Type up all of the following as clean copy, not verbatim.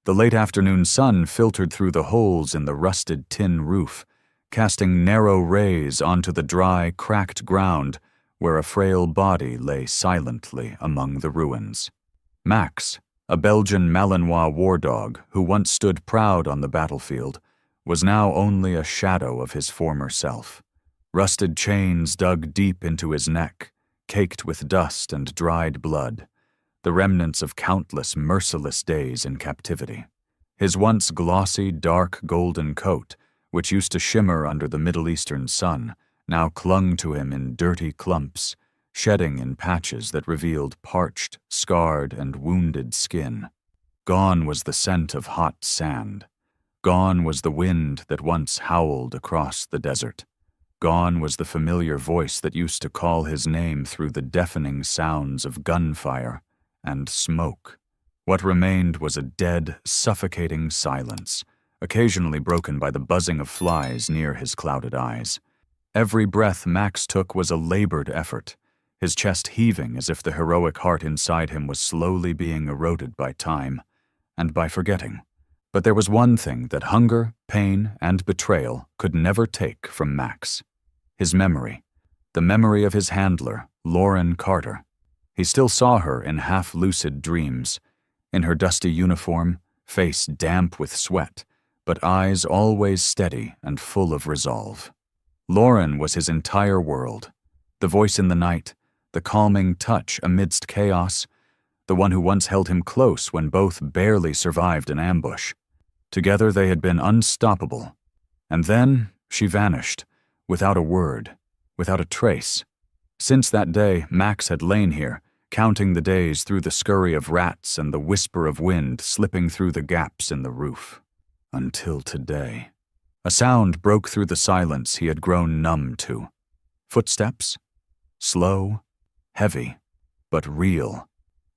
The late afternoon sun filtered through the holes in the rusted tin roof, casting narrow rays onto the dry, cracked ground where a frail body lay silently among the ruins. Max, a Belgian Malinois war dog who once stood proud on the battlefield, was now only a shadow of his former self. Rusted chains dug deep into his neck, caked with dust and dried blood, the remnants of countless merciless days in captivity. His once glossy, dark golden coat, which used to shimmer under the Middle Eastern sun, now clung to him in dirty clumps, shedding in patches that revealed parched, scarred, and wounded skin. Gone was the scent of hot sand. Gone was the wind that once howled across the desert. Gone was the familiar voice that used to call his name through the deafening sounds of gunfire and smoke. What remained was a dead, suffocating silence, occasionally broken by the buzzing of flies near his clouded eyes. Every breath Max took was a labored effort, his chest heaving as if the heroic heart inside him was slowly being eroded by time and by forgetting. But there was one thing that hunger, pain, and betrayal could never take from Max: his memory, the memory of his handler, Lauren Carter. He still saw her in half-lucid dreams, in her dusty uniform, face damp with sweat, but eyes always steady and full of resolve. Lauren was his entire world, the voice in the night, the calming touch amidst chaos, the one who once held him close when both barely survived an ambush. Together they had been unstoppable. And then she vanished, without a word, without a trace. Since that day, Max had lain here, counting the days through the scurry of rats and the whisper of wind slipping through the gaps in the roof. Until today. A sound broke through the silence he had grown numb to. Footsteps? Slow, heavy, but real.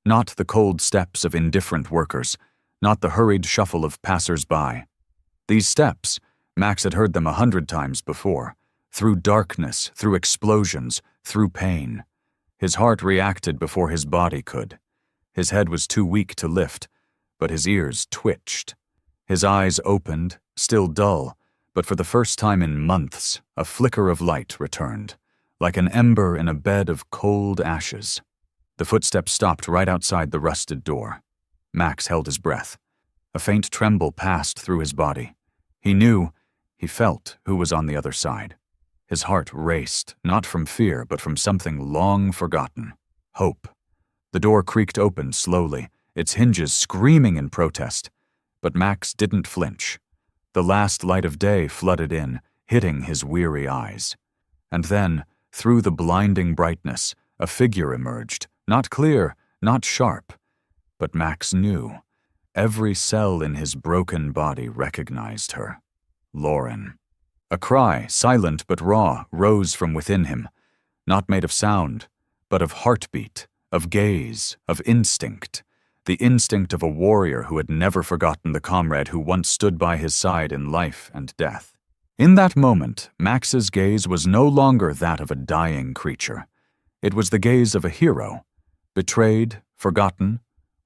Not the cold steps of indifferent workers, not the hurried shuffle of passers-by. These steps, Max had heard them 100 times before, through darkness, through explosions, through pain. His heart reacted before his body could. His head was too weak to lift, but his ears twitched. His eyes opened, still dull, but for the first time in months, a flicker of light returned, like an ember in a bed of cold ashes. The footsteps stopped right outside the rusted door. Max held his breath. A faint tremble passed through his body. He knew, he felt who was on the other side. His heart raced, not from fear, but from something long forgotten. Hope. The door creaked open slowly, its hinges screaming in protest. But Max didn't flinch. The last light of day flooded in, hitting his weary eyes. And then, through the blinding brightness, a figure emerged, not clear, not sharp. But Max knew. Every cell in his broken body recognized her. Lauren. A cry, silent but raw, rose from within him, not made of sound, but of heartbeat, of gaze, of instinct. The instinct of a warrior who had never forgotten the comrade who once stood by his side in life and death. In that moment, Max's gaze was no longer that of a dying creature. It was the gaze of a hero, betrayed, forgotten,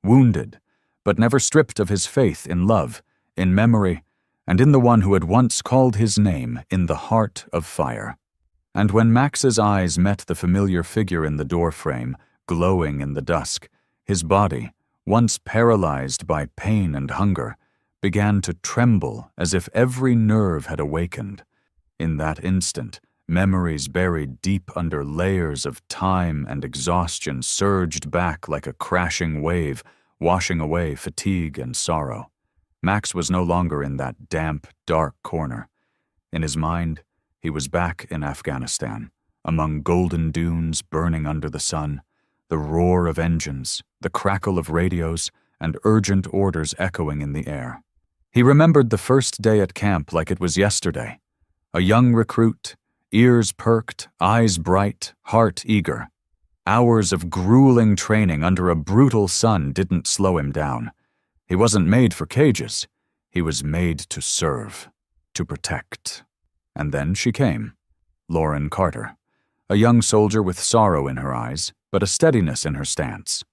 wounded, but never stripped of his faith in love, in memory, and in the one who had once called his name in the heart of fire. And when Max's eyes met the familiar figure in the doorframe, glowing in the dusk, his body, once paralyzed by pain and hunger, began to tremble as if every nerve had awakened. In that instant, memories buried deep under layers of time and exhaustion surged back like a crashing wave, washing away fatigue and sorrow. Max was no longer in that damp, dark corner. In his mind, he was back in Afghanistan, among golden dunes burning under the sun, the roar of engines, the crackle of radios, and urgent orders echoing in the air. He remembered the first day at camp like it was yesterday. A young recruit, ears perked, eyes bright, heart eager. Hours of grueling training under a brutal sun didn't slow him down. He wasn't made for cages. He was made to serve, to protect. And then she came, Lauren Carter, a young soldier with sorrow in her eyes, but a steadiness in her stance.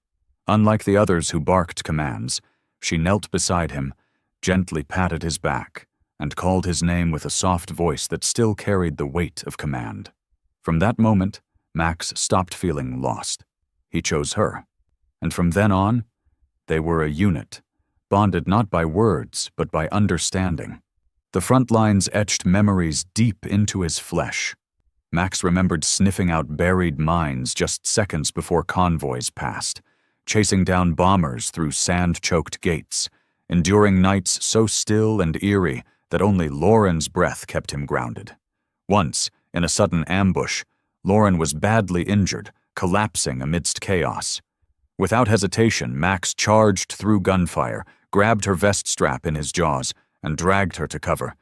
Unlike the others who barked commands, she knelt beside him, gently patted his back, and called his name with a soft voice that still carried the weight of command. From that moment, Max stopped feeling lost. He chose her. And from then on, they were a unit, bonded not by words, but by understanding. The front lines etched memories deep into his flesh. Max remembered sniffing out buried mines just seconds before convoys passed, chasing down bombers through sand-choked gates, enduring nights so still and eerie that only Lauren's breath kept him grounded. Once, in a sudden ambush, Lauren was badly injured, collapsing amidst chaos. Without hesitation, Max charged through gunfire, grabbed her vest strap in his jaws, and dragged her to cover,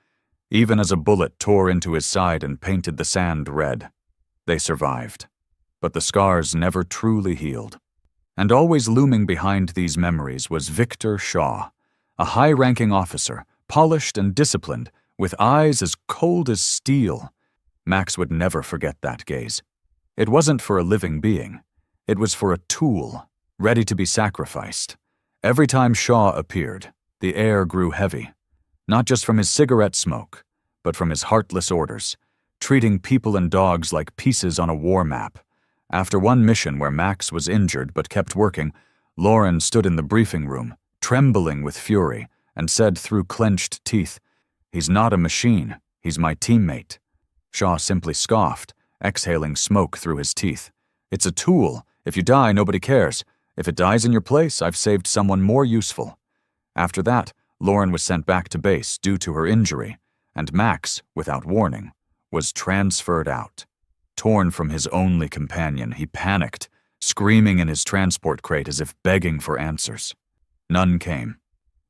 even as a bullet tore into his side and painted the sand red. They survived, but the scars never truly healed. And always looming behind these memories was Victor Shaw, a high-ranking officer, polished and disciplined, with eyes as cold as steel. Max would never forget that gaze. It wasn't for a living being. It was for a tool, ready to be sacrificed. Every time Shaw appeared, the air grew heavy, not just from his cigarette smoke, but from his heartless orders, treating people and dogs like pieces on a war map. After one mission where Max was injured but kept working, Lauren stood in the briefing room, trembling with fury, and said through clenched teeth, "He's not a machine, he's my teammate." Shaw simply scoffed, exhaling smoke through his teeth. "It's a tool. If you die, nobody cares. If it dies in your place, I've saved someone more useful." After that, Lauren was sent back to base due to her injury, and Max, without warning, was transferred out. Torn from his only companion, he panicked, screaming in his transport crate as if begging for answers. None came.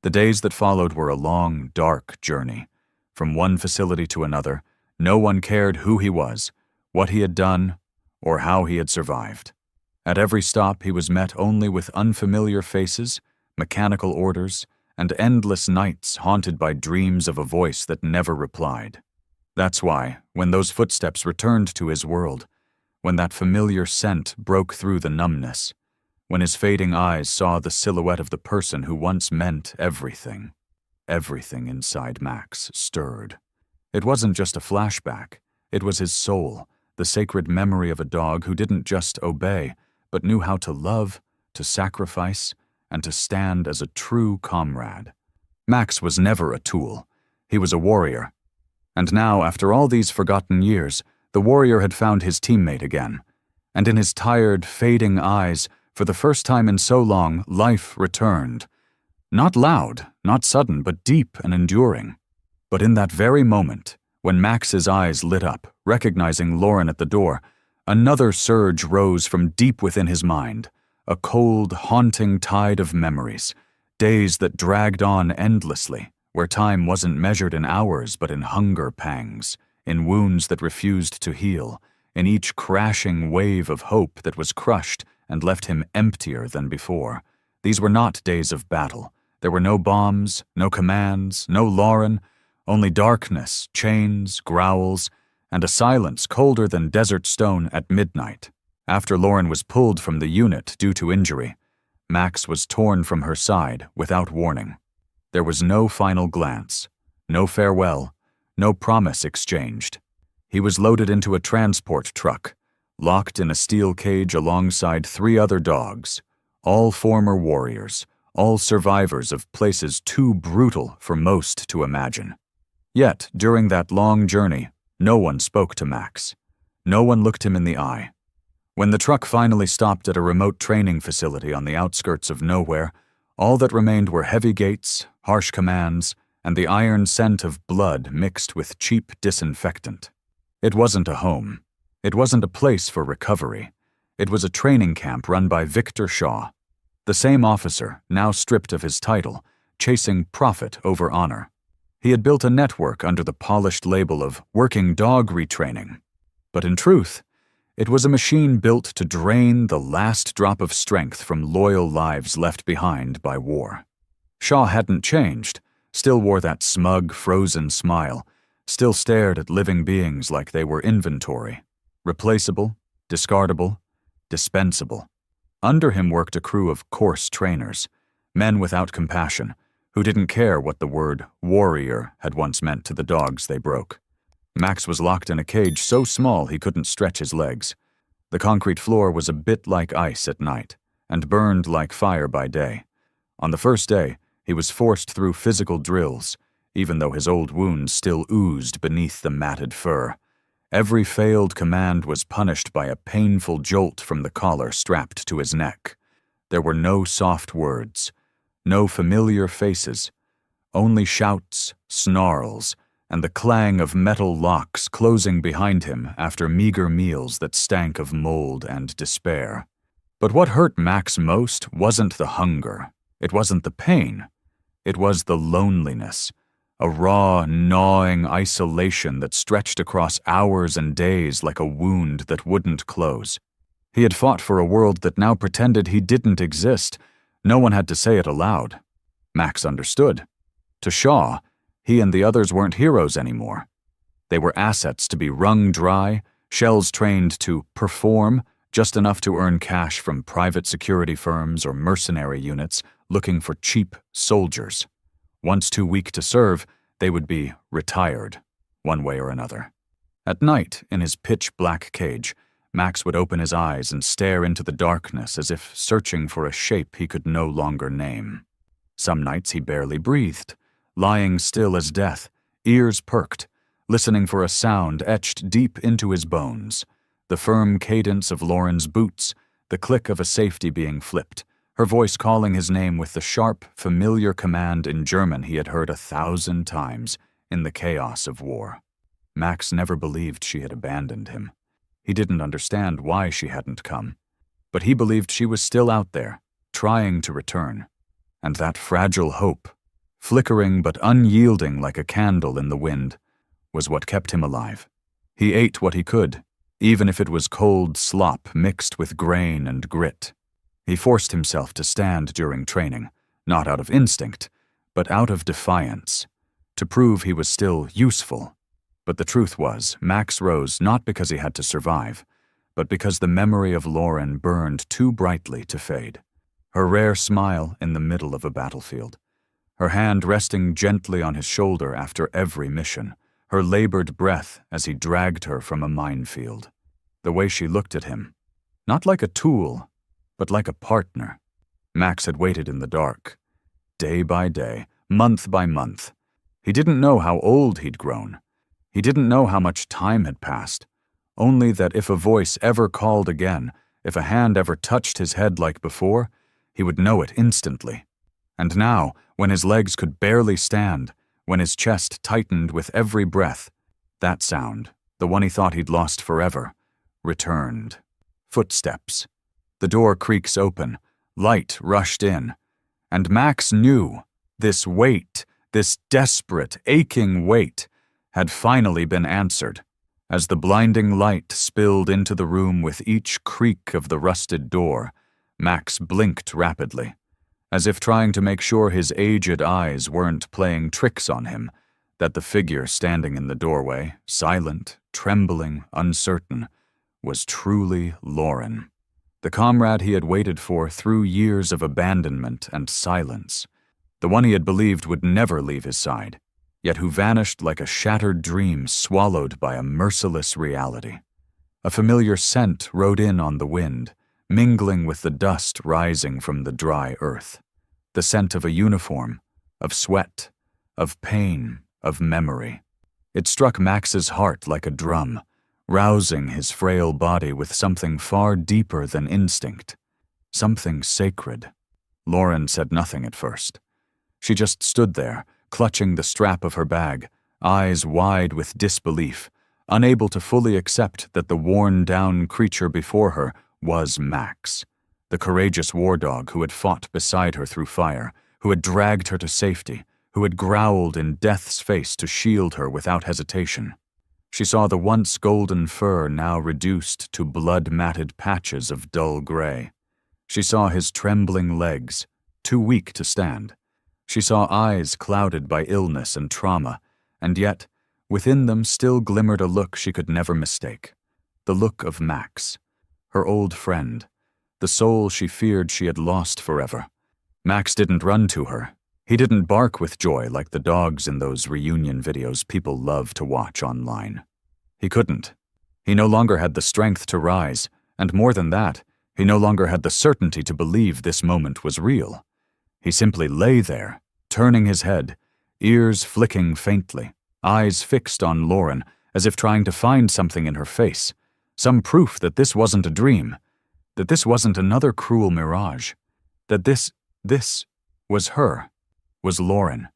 The days that followed were a long, dark journey. From one facility to another, no one cared who he was, what he had done, or how he had survived. At every stop, he was met only with unfamiliar faces, mechanical orders, and endless nights haunted by dreams of a voice that never replied. That's why, when those footsteps returned to his world, when that familiar scent broke through the numbness, when his fading eyes saw the silhouette of the person who once meant everything, everything inside Max stirred. It wasn't just a flashback. It was his soul, the sacred memory of a dog who didn't just obey, but knew how to love, to sacrifice, and to stand as a true comrade. Max was never a tool. He was a warrior. And now, after all these forgotten years, the warrior had found his teammate again. And in his tired, fading eyes, for the first time in so long, life returned. Not loud, not sudden, but deep and enduring. But in that very moment, when Max's eyes lit up, recognizing Lauren at the door, another surge rose from deep within his mind, a cold, haunting tide of memories, days that dragged on endlessly, where time wasn't measured in hours but in hunger pangs, in wounds that refused to heal, in each crashing wave of hope that was crushed and left him emptier than before. These were not days of battle. There were no bombs, no commands, no Lauren, only darkness, chains, growls, and a silence colder than desert stone at midnight. After Lauren was pulled from the unit due to injury, Max was torn from her side without warning. There was no final glance, no farewell, no promise exchanged. He was loaded into a transport truck, locked in a steel cage alongside 3 other dogs, all former warriors, all survivors of places too brutal for most to imagine. Yet, during that long journey, no one spoke to Max. No one looked him in the eye. When the truck finally stopped at a remote training facility on the outskirts of nowhere, all that remained were heavy gates, harsh commands, and the iron scent of blood mixed with cheap disinfectant. It wasn't a home. It wasn't a place for recovery. It was a training camp run by Victor Shaw, the same officer, now stripped of his title, chasing profit over honor. He had built a network under the polished label of working dog retraining. But in truth, it was a machine built to drain the last drop of strength from loyal lives left behind by war. Shaw hadn't changed, still wore that smug, frozen smile, still stared at living beings like they were inventory, replaceable, discardable, dispensable. Under him worked a crew of coarse trainers, men without compassion, who didn't care what the word warrior had once meant to the dogs they broke. Max was locked in a cage so small he couldn't stretch his legs. The concrete floor was a bit like ice at night, and burned like fire by day. On the first day, he was forced through physical drills, even though his old wounds still oozed beneath the matted fur. Every failed command was punished by a painful jolt from the collar strapped to his neck. There were no soft words, no familiar faces, only shouts, snarls, and the clang of metal locks closing behind him after meager meals that stank of mold and despair. But what hurt Max most wasn't the hunger. It wasn't the pain. It was the loneliness, a raw, gnawing isolation that stretched across hours and days like a wound that wouldn't close. He had fought for a world that now pretended he didn't exist. No one had to say it aloud. Max understood. To Shaw, he and the others weren't heroes anymore. They were assets to be wrung dry, shells trained to perform, just enough to earn cash from private security firms or mercenary units looking for cheap soldiers. Once too weak to serve, they would be retired, one way or another. At night, in his pitch-black cage, Max would open his eyes and stare into the darkness as if searching for a shape he could no longer name. Some nights he barely breathed, lying still as death, ears perked, listening for a sound etched deep into his bones, the firm cadence of Lauren's boots, the click of a safety being flipped, her voice calling his name with the sharp, familiar command in German he had heard 1,000 times in the chaos of war. Max never believed she had abandoned him. He didn't understand why she hadn't come, but he believed she was still out there, trying to return. And that fragile hope, flickering but unyielding like a candle in the wind, was what kept him alive. He ate what he could, even if it was cold slop mixed with grain and grit. He forced himself to stand during training, not out of instinct, but out of defiance, to prove he was still useful. But the truth was, Max rose not because he had to survive, but because the memory of Lauren burned too brightly to fade. Her rare smile in the middle of a battlefield, her hand resting gently on his shoulder after every mission, her labored breath as he dragged her from a minefield. The way she looked at him, not like a tool, but like a partner. Max had waited in the dark, day by day, month by month. He didn't know how old he'd grown. He didn't know how much time had passed, only that if a voice ever called again, if a hand ever touched his head like before, he would know it instantly. And now, when his legs could barely stand, when his chest tightened with every breath, that sound, the one he thought he'd lost forever, returned. Footsteps. The door creaks open, light rushed in, and Max knew this weight, this desperate, aching weight, had finally been answered. As the blinding light spilled into the room with each creak of the rusted door, Max blinked rapidly, as if trying to make sure his aged eyes weren't playing tricks on him, that the figure standing in the doorway, silent, trembling, uncertain, was truly Lauren. The comrade he had waited for through years of abandonment and silence, the one he had believed would never leave his side, yet who vanished like a shattered dream swallowed by a merciless reality. A familiar scent rode in on the wind, mingling with the dust rising from the dry earth. The scent of a uniform, of sweat, of pain, of memory. It struck Max's heart like a drum, rousing his frail body with something far deeper than instinct, something sacred. Lauren said nothing at first. She just stood there, clutching the strap of her bag, eyes wide with disbelief, unable to fully accept that the worn-down creature before her was Max, the courageous war dog who had fought beside her through fire, who had dragged her to safety, who had growled in death's face to shield her without hesitation. She saw the once golden fur now reduced to blood-matted patches of dull gray. She saw his trembling legs, too weak to stand. She saw eyes clouded by illness and trauma, and yet, within them still glimmered a look she could never mistake. The look of Max, her old friend, the soul she feared she had lost forever. Max didn't run to her. He didn't bark with joy like the dogs in those reunion videos people love to watch online. He couldn't. He no longer had the strength to rise, and more than that, he no longer had the certainty to believe this moment was real. He simply lay there, turning his head, ears flicking faintly, eyes fixed on Lauren as if trying to find something in her face, some proof that this wasn't a dream, that this wasn't another cruel mirage, that this was her, was Lauren,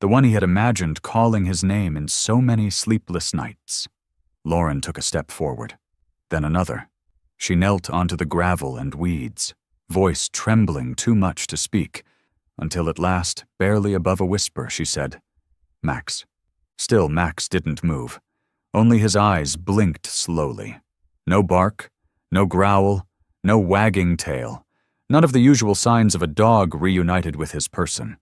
the one he had imagined calling his name in so many sleepless nights. Lauren took a step forward, then another. She knelt onto the gravel and weeds, voice trembling too much to speak, until at last, barely above a whisper, she said, "Max." Still, Max didn't move. Only his eyes blinked slowly. No bark, no growl, no wagging tail. None of the usual signs of a dog reunited with his person.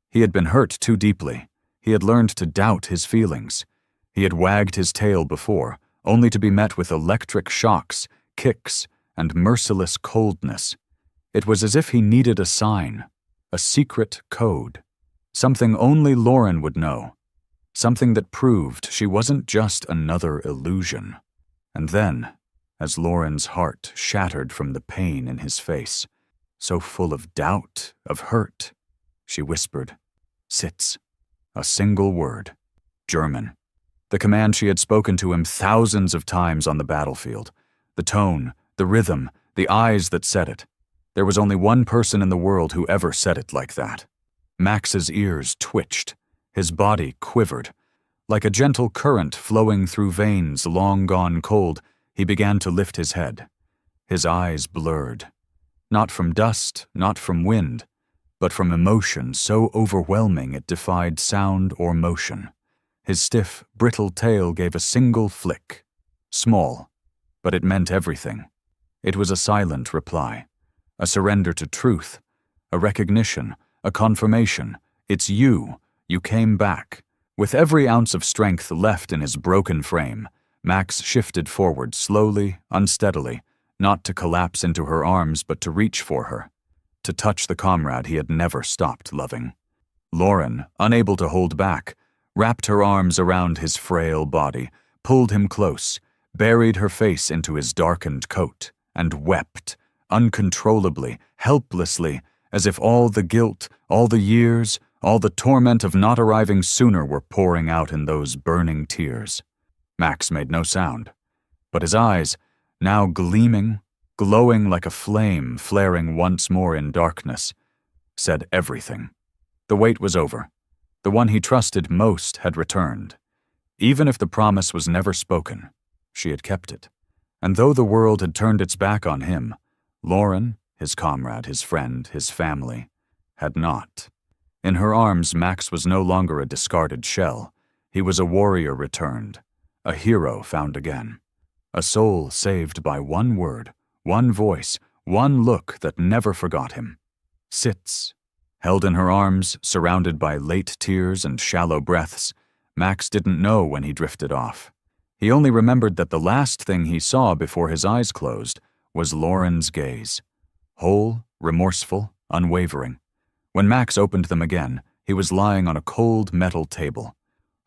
He had been hurt too deeply. He had learned to doubt his feelings. He had wagged his tail before, only to be met with electric shocks, kicks, and merciless coldness. It was as if he needed a sign, a secret code, something only Lauren would know, something that proved she wasn't just another illusion. And then, as Lauren's heart shattered from the pain in his face, so full of doubt, of hurt, she whispered, "Sitz." A single word. German. The command she had spoken to him thousands of times on the battlefield. The tone, the rhythm, the eyes that said it. There was only one person in the world who ever said it like that. Max's ears twitched. His body quivered. Like a gentle current flowing through veins long gone cold, he began to lift his head. His eyes blurred. Not from dust, not from wind, but from emotion so overwhelming it defied sound or motion. His stiff, brittle tail gave a single flick. Small, but it meant everything. It was a silent reply, a surrender to truth, a recognition, a confirmation. It's you. You came back. With every ounce of strength left in his broken frame, Max shifted forward slowly, unsteadily, not to collapse into her arms but to reach for her, to touch the comrade he had never stopped loving. Lauren, unable to hold back, wrapped her arms around his frail body, pulled him close, buried her face into his darkened coat, and wept, uncontrollably, helplessly, as if all the guilt, all the years, all the torment of not arriving sooner were pouring out in those burning tears. Max made no sound, but his eyes, now gleaming, glowing like a flame flaring once more in darkness, said everything. The wait was over. The one he trusted most had returned. Even if the promise was never spoken, she had kept it. And though the world had turned its back on him, Lauren, his comrade, his friend, his family, had not. In her arms, Max was no longer a discarded shell. He was a warrior returned, a hero found again, a soul saved by one word, one voice, one look that never forgot him. Sitz. Held in her arms, surrounded by late tears and shallow breaths, Max didn't know when he drifted off. He only remembered that the last thing he saw before his eyes closed was Lauren's gaze. Whole, remorseful, unwavering. When Max opened them again, he was lying on a cold metal table.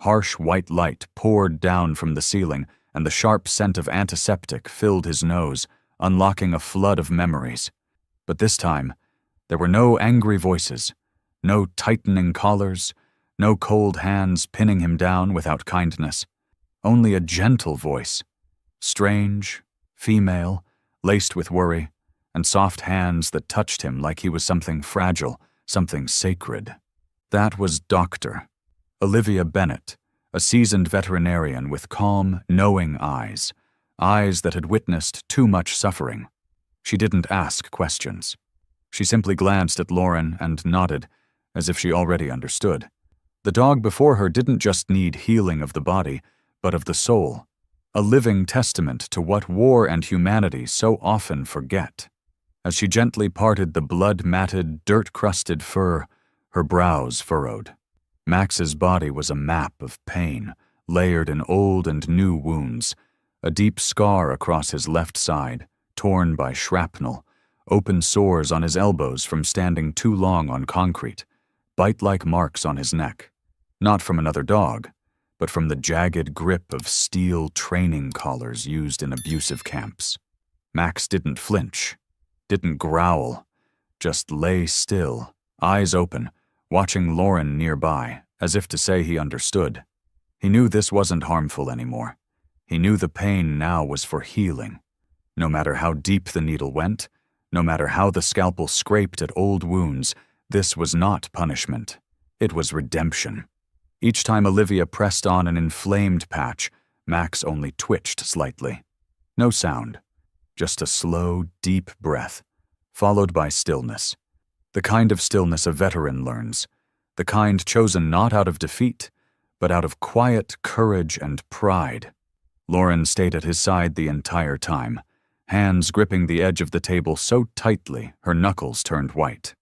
Harsh white light poured down from the ceiling, and the sharp scent of antiseptic filled his nose, unlocking a flood of memories. But this time, there were no angry voices, no tightening collars, no cold hands pinning him down without kindness. Only a gentle voice, strange, female, laced with worry, and soft hands that touched him like he was something fragile, something sacred. That was Dr. Olivia Bennett, a seasoned veterinarian with calm, knowing eyes, eyes that had witnessed too much suffering. She didn't ask questions. She simply glanced at Lauren and nodded, as if she already understood. The dog before her didn't just need healing of the body, but of the soul, a living testament to what war and humanity so often forget. As she gently parted the blood-matted, dirt-crusted fur, her brows furrowed. Max's body was a map of pain, layered in old and new wounds, a deep scar across his left side, torn by shrapnel, open sores on his elbows from standing too long on concrete, bite-like marks on his neck, not from another dog, but from the jagged grip of steel training collars used in abusive camps. Max didn't flinch, didn't growl, just lay still, eyes open, watching Lauren nearby, as if to say he understood. He knew this wasn't harmful anymore. He knew the pain now was for healing. No matter how deep the needle went, no matter how the scalpel scraped at old wounds, this was not punishment. It was redemption. Each time Olivia pressed on an inflamed patch, Max only twitched slightly. No sound, just a slow, deep breath, followed by stillness. The kind of stillness a veteran learns, the kind chosen not out of defeat, but out of quiet courage and pride. Lauren stayed at his side the entire time, hands gripping the edge of the table so tightly her knuckles turned white.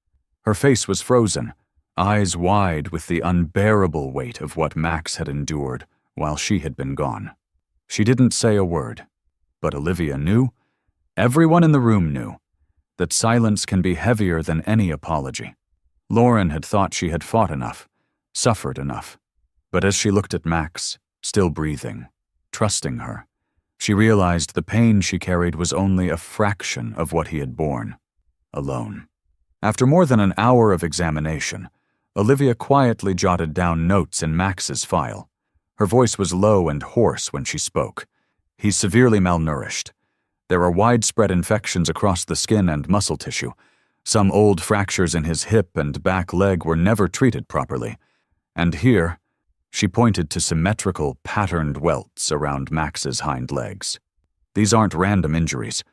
Her face was frozen, eyes wide with the unbearable weight of what Max had endured while she had been gone. She didn't say a word, but Olivia knew, everyone in the room knew, that silence can be heavier than any apology. Lauren had thought she had fought enough, suffered enough, but as she looked at Max, still breathing, trusting her, she realized the pain she carried was only a fraction of what he had borne, alone. After more than an hour of examination, Olivia quietly jotted down notes in Max's file. Her voice was low and hoarse when she spoke. He's severely malnourished. There are widespread infections across the skin and muscle tissue. Some old fractures in his hip and back leg were never treated properly. And here, she pointed to symmetrical, patterned welts around Max's hind legs. These aren't random injuries.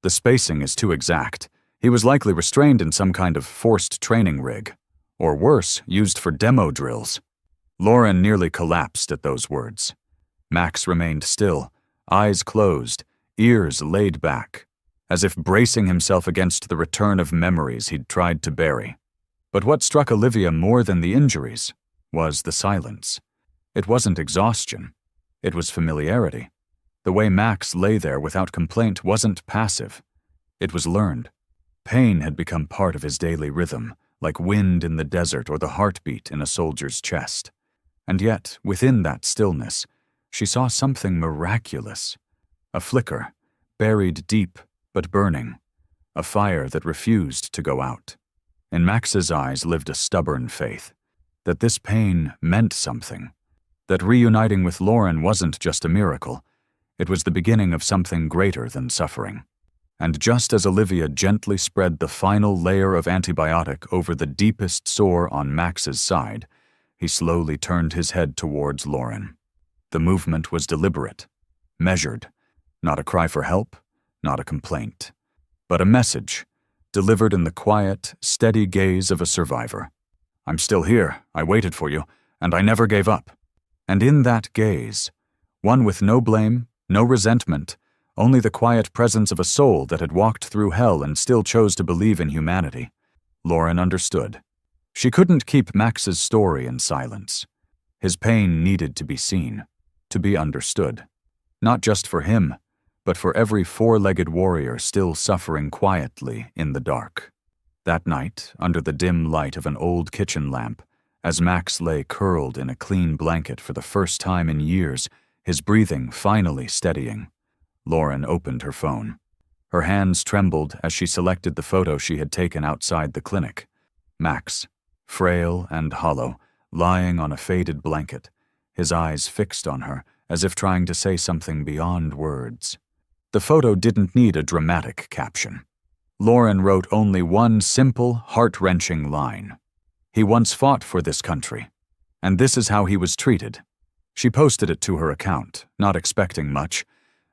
The spacing is too exact. He was likely restrained in some kind of forced training rig, or worse, used for demo drills. Lauren nearly collapsed at those words. Max remained still, eyes closed, ears laid back, as if bracing himself against the return of memories he'd tried to bury. But what struck Olivia more than the injuries was the silence. It wasn't exhaustion. It was familiarity. The way Max lay there without complaint wasn't passive. It was learned. Pain had become part of his daily rhythm, like wind in the desert or the heartbeat in a soldier's chest. And yet, within that stillness, she saw something miraculous. A flicker, buried deep but burning. A fire that refused to go out. In Max's eyes lived a stubborn faith that this pain meant something. That reuniting with Lauren wasn't just a miracle. It was the beginning of something greater than suffering. And just as Olivia gently spread the final layer of antibiotic over the deepest sore on Max's side, he slowly turned his head towards Lauren. The movement was deliberate, measured, not a cry for help, not a complaint, but a message, delivered in the quiet, steady gaze of a survivor. I'm still here, I waited for you, and I never gave up. And in that gaze, one with no blame, no resentment, only the quiet presence of a soul that had walked through hell and still chose to believe in humanity, Lauren understood. She couldn't keep Max's story in silence. His pain needed to be seen, to be understood. Not just for him, but for every four-legged warrior still suffering quietly in the dark. That night, under the dim light of an old kitchen lamp, as Max lay curled in a clean blanket for the first time in years, his breathing finally steadying, Lauren opened her phone. Her hands trembled as she selected the photo she had taken outside the clinic. Max, frail and hollow, lying on a faded blanket, his eyes fixed on her, as if trying to say something beyond words. The photo didn't need a dramatic caption. Lauren wrote only one simple, heart-wrenching line. He once fought for this country, and this is how he was treated. She posted it to her account, not expecting much,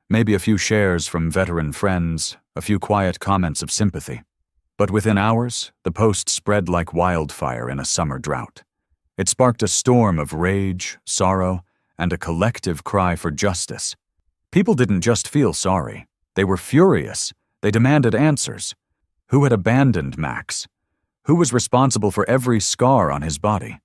maybe a few shares from veteran friends, a few quiet comments of sympathy. But within hours, the post spread like wildfire in a summer drought. It sparked a storm of rage, sorrow, and a collective cry for justice. People didn't just feel sorry. They were furious. They demanded answers. Who had abandoned Max? Who was responsible for every scar on his body?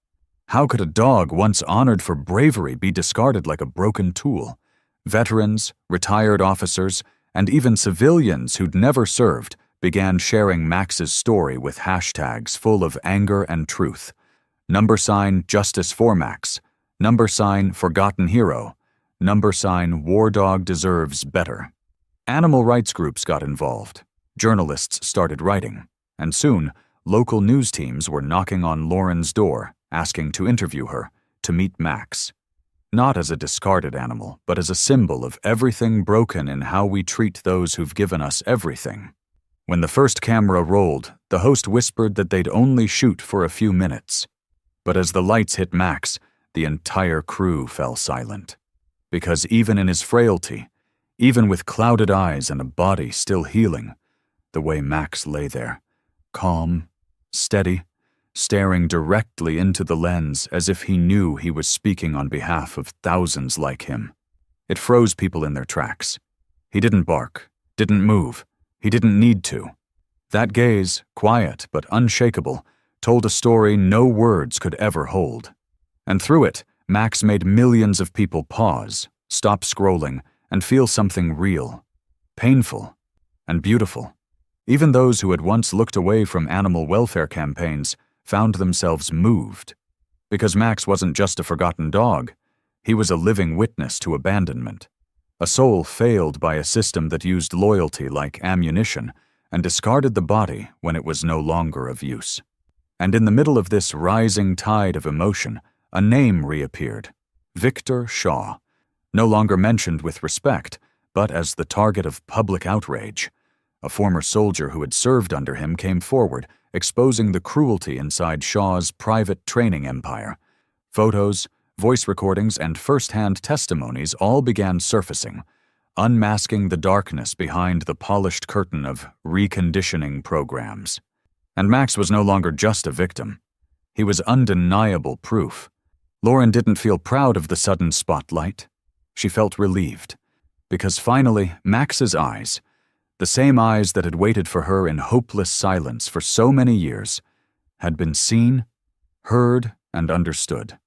How could a dog once honored for bravery be discarded like a broken tool? Veterans, retired officers, and even civilians who'd never served began sharing Max's story with hashtags full of anger and truth. #Justice for Max, #Forgotten Hero, #War Dog Deserves Better. Animal rights groups got involved. Journalists started writing, and soon, local news teams were knocking on Lauren's door, asking to interview her, to meet Max. Not as a discarded animal, but as a symbol of everything broken in how we treat those who've given us everything. When the first camera rolled, the host whispered that they'd only shoot for a few minutes. But as the lights hit Max, the entire crew fell silent. Because even in his frailty, even with clouded eyes and a body still healing, the way Max lay there, calm, steady, staring directly into the lens as if he knew he was speaking on behalf of thousands like him. It froze people in their tracks. He didn't bark, didn't move, he didn't need to. That gaze, quiet but unshakable, told a story no words could ever hold. And through it, Max made millions of people pause, stop scrolling, and feel something real, painful, and beautiful. Even those who had once looked away from animal welfare campaigns found themselves moved. Because Max wasn't just a forgotten dog, he was a living witness to abandonment. A soul failed by a system that used loyalty like ammunition and discarded the body when it was no longer of use. And in the middle of this rising tide of emotion, a name reappeared: Victor Shaw, no longer mentioned with respect, but as the target of public outrage. A former soldier who had served under him came forward, exposing the cruelty inside Shaw's private training empire. Photos, voice recordings, and first-hand testimonies all began surfacing, unmasking the darkness behind the polished curtain of reconditioning programs. And Max was no longer just a victim. He was undeniable proof. Lauren didn't feel proud of the sudden spotlight. She felt relieved, because finally, Max's eyes, the same eyes that had waited for her in hopeless silence for so many years, had been seen, heard, and understood.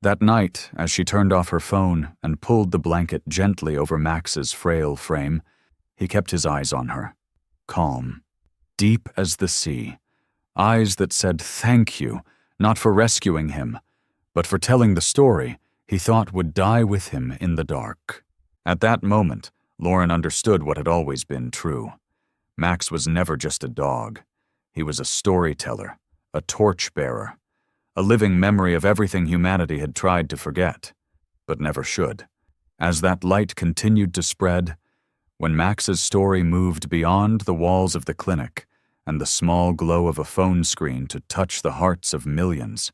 That night, as she turned off her phone and pulled the blanket gently over Max's frail frame, he kept his eyes on her, calm, deep as the sea, eyes that said thank you, not for rescuing him, but for telling the story he thought would die with him in the dark. At that moment, Lauren understood what had always been true. Max was never just a dog. He was a storyteller, a torchbearer, a living memory of everything humanity had tried to forget, but never should. As that light continued to spread, when Max's story moved beyond the walls of the clinic and the small glow of a phone screen to touch the hearts of millions,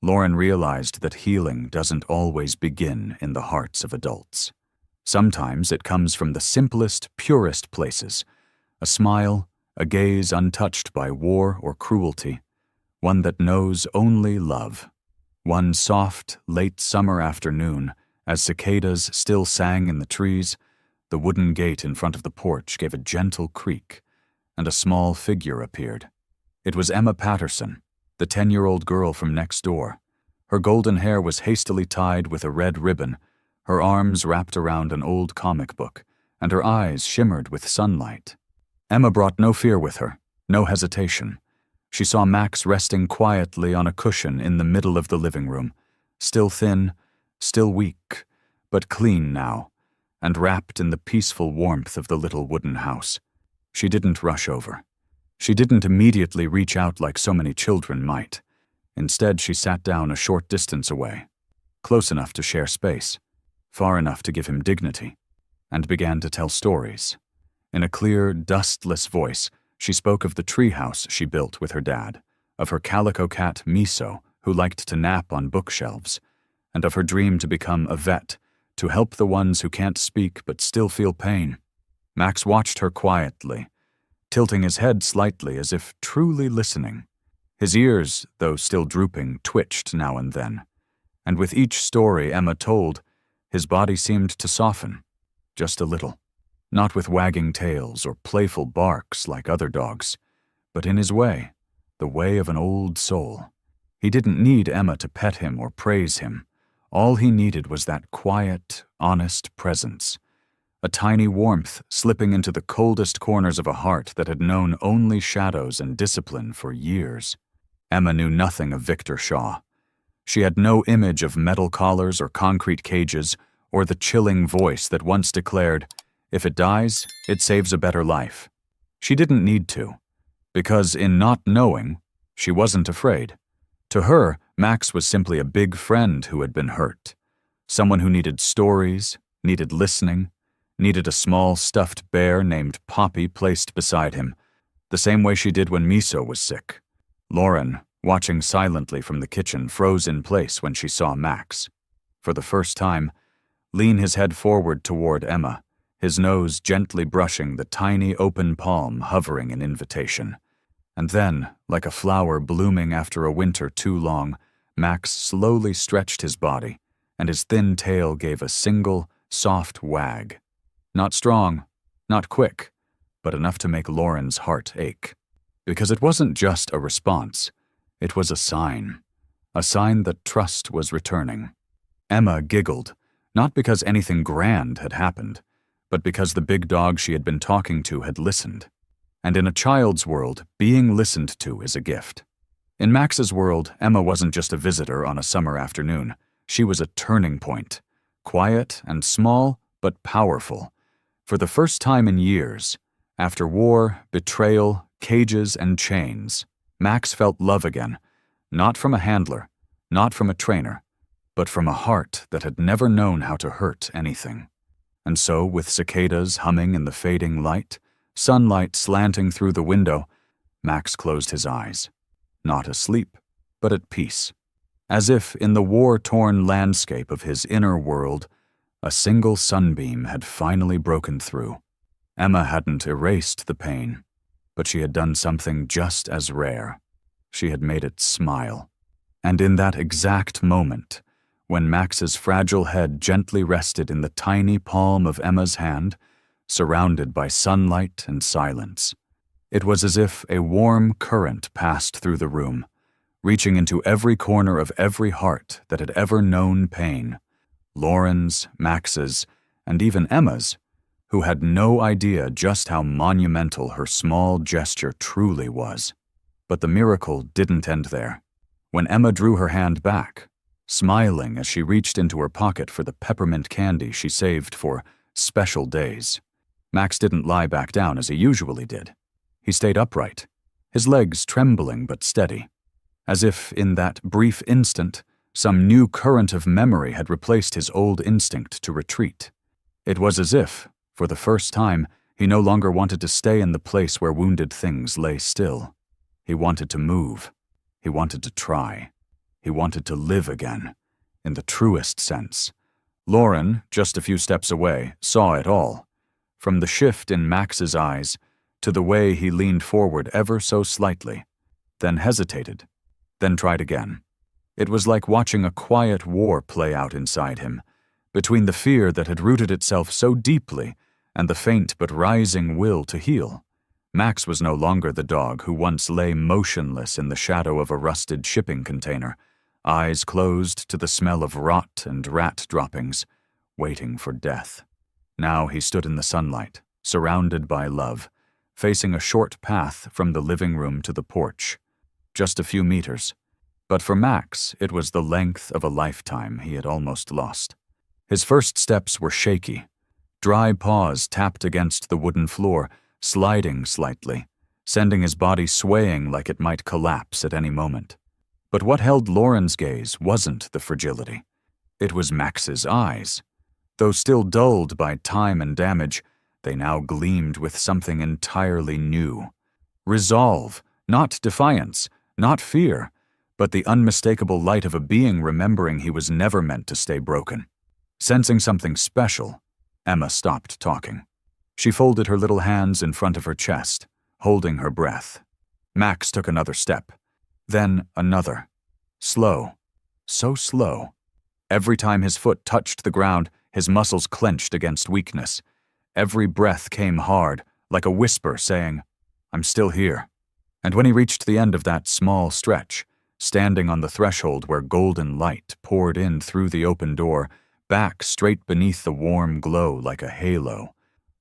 Lauren realized that healing doesn't always begin in the hearts of adults. Sometimes it comes from the simplest, purest places: a smile, a gaze untouched by war or cruelty, one that knows only love. One soft, late summer afternoon, as cicadas still sang in the trees, the wooden gate in front of the porch gave a gentle creak, and a small figure appeared. It was Emma Patterson, the 10-year-old girl from next door. Her golden hair was hastily tied with a red ribbon, her arms wrapped around an old comic book, and her eyes shimmered with sunlight. Emma brought no fear with her, no hesitation. She saw Max resting quietly on a cushion in the middle of the living room, still thin, still weak, but clean now, and wrapped in the peaceful warmth of the little wooden house. She didn't rush over. She didn't immediately reach out like so many children might. Instead, she sat down a short distance away, close enough to share space, far enough to give him dignity, and began to tell stories. In a clear, dustless voice, she spoke of the treehouse she built with her dad, of her calico cat Miso, who liked to nap on bookshelves, and of her dream to become a vet, to help the ones who can't speak but still feel pain. Max watched her quietly, tilting his head slightly as if truly listening. His ears, though still drooping, twitched now and then, and with each story Emma told, his body seemed to soften, just a little. Not with wagging tails or playful barks like other dogs, but in his way, the way of an old soul. He didn't need Emma to pet him or praise him. All he needed was that quiet, honest presence, a tiny warmth slipping into the coldest corners of a heart that had known only shadows and discipline for years. Emma knew nothing of Victor Shaw. She had no image of metal collars or concrete cages, or the chilling voice that once declared, "If it dies, it saves a better life." She didn't need to, because in not knowing, she wasn't afraid. To her, Max was simply a big friend who had been hurt. Someone who needed stories, needed listening, needed a small stuffed bear named Poppy placed beside him, the same way she did when Miso was sick. Lauren, watching silently from the kitchen, froze in place when she saw Max. For the first time, lean his head forward toward Emma, his nose gently brushing the tiny open palm hovering in invitation. And then, like a flower blooming after a winter too long, Max slowly stretched his body, and his thin tail gave a single, soft wag. Not strong, not quick, but enough to make Lauren's heart ache. Because it wasn't just a response, it was a sign that trust was returning. Emma giggled, not because anything grand had happened, but because the big dog she had been talking to had listened. And in a child's world, being listened to is a gift. In Max's world, Emma wasn't just a visitor on a summer afternoon. She was a turning point, quiet and small, but powerful. For the first time in years, after war, betrayal, cages, and chains, Max felt love again, not from a handler, not from a trainer, but from a heart that had never known how to hurt anything. And so, with cicadas humming in the fading light, sunlight slanting through the window, Max closed his eyes, not asleep, but at peace, as if in the war-torn landscape of his inner world, a single sunbeam had finally broken through. Emma hadn't erased the pain, but she had done something just as rare. She had made it smile. And in that exact moment, when Max's fragile head gently rested in the tiny palm of Emma's hand, surrounded by sunlight and silence, it was as if a warm current passed through the room, reaching into every corner of every heart that had ever known pain. Lauren's, Max's, and even Emma's, who had no idea just how monumental her small gesture truly was. But the miracle didn't end there. When Emma drew her hand back, smiling as she reached into her pocket for the peppermint candy she saved for special days, Max didn't lie back down as he usually did. He stayed upright, his legs trembling but steady, as if in that brief instant, some new current of memory had replaced his old instinct to retreat. It was as if, for the first time, he no longer wanted to stay in the place where wounded things lay still. He wanted to move. He wanted to try. He wanted to live again, in the truest sense. Lauren, just a few steps away, saw it all. From the shift in Max's eyes, to the way he leaned forward ever so slightly, then hesitated, then tried again. It was like watching a quiet war play out inside him, between the fear that had rooted itself so deeply and the faint but rising will to heal. Max was no longer the dog who once lay motionless in the shadow of a rusted shipping container, eyes closed to the smell of rot and rat droppings, waiting for death. Now he stood in the sunlight, surrounded by love, facing a short path from the living room to the porch. Just a few meters. But for Max, it was the length of a lifetime he had almost lost. His first steps were shaky. Dry paws tapped against the wooden floor, sliding slightly, sending his body swaying like it might collapse at any moment. But what held Lauren's gaze wasn't the fragility. It was Max's eyes. Though still dulled by time and damage, they now gleamed with something entirely new. Resolve, not defiance, not fear, but the unmistakable light of a being remembering he was never meant to stay broken. Sensing something special, Emma stopped talking. She folded her little hands in front of her chest, holding her breath. Max took another step, then another. Slow, so slow. Every time his foot touched the ground, his muscles clenched against weakness. Every breath came hard, like a whisper saying, "I'm still here." And when he reached the end of that small stretch, standing on the threshold where golden light poured in through the open door, back straight beneath the warm glow like a halo,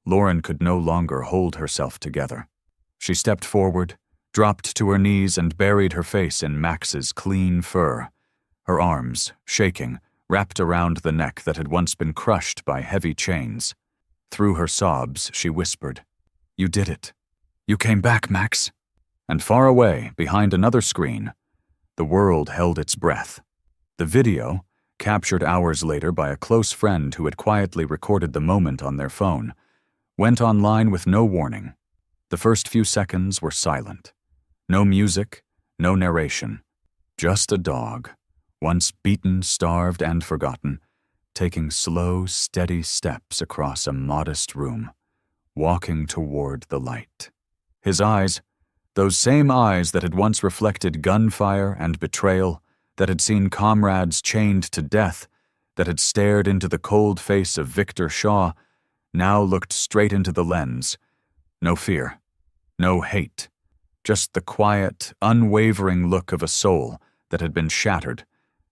Lauren could no longer hold herself together. She stepped forward, dropped to her knees and buried her face in Max's clean fur. her arms, shaking, wrapped around the neck that had once been crushed by heavy chains. Through her sobs, she whispered, "You did it. You came back, Max." And far away, behind another screen, the world held its breath. The video, captured hours later by a close friend who had quietly recorded the moment on their phone, went online with no warning. The first few seconds were silent. No music, no narration. Just a dog, once beaten, starved, and forgotten, taking slow, steady steps across a modest room, walking toward the light. His eyes, those same eyes that had once reflected gunfire and betrayal, that had seen comrades chained to death, that had stared into the cold face of Victor Shaw, now looked straight into the lens. No fear, no hate, just the quiet, unwavering look of a soul that had been shattered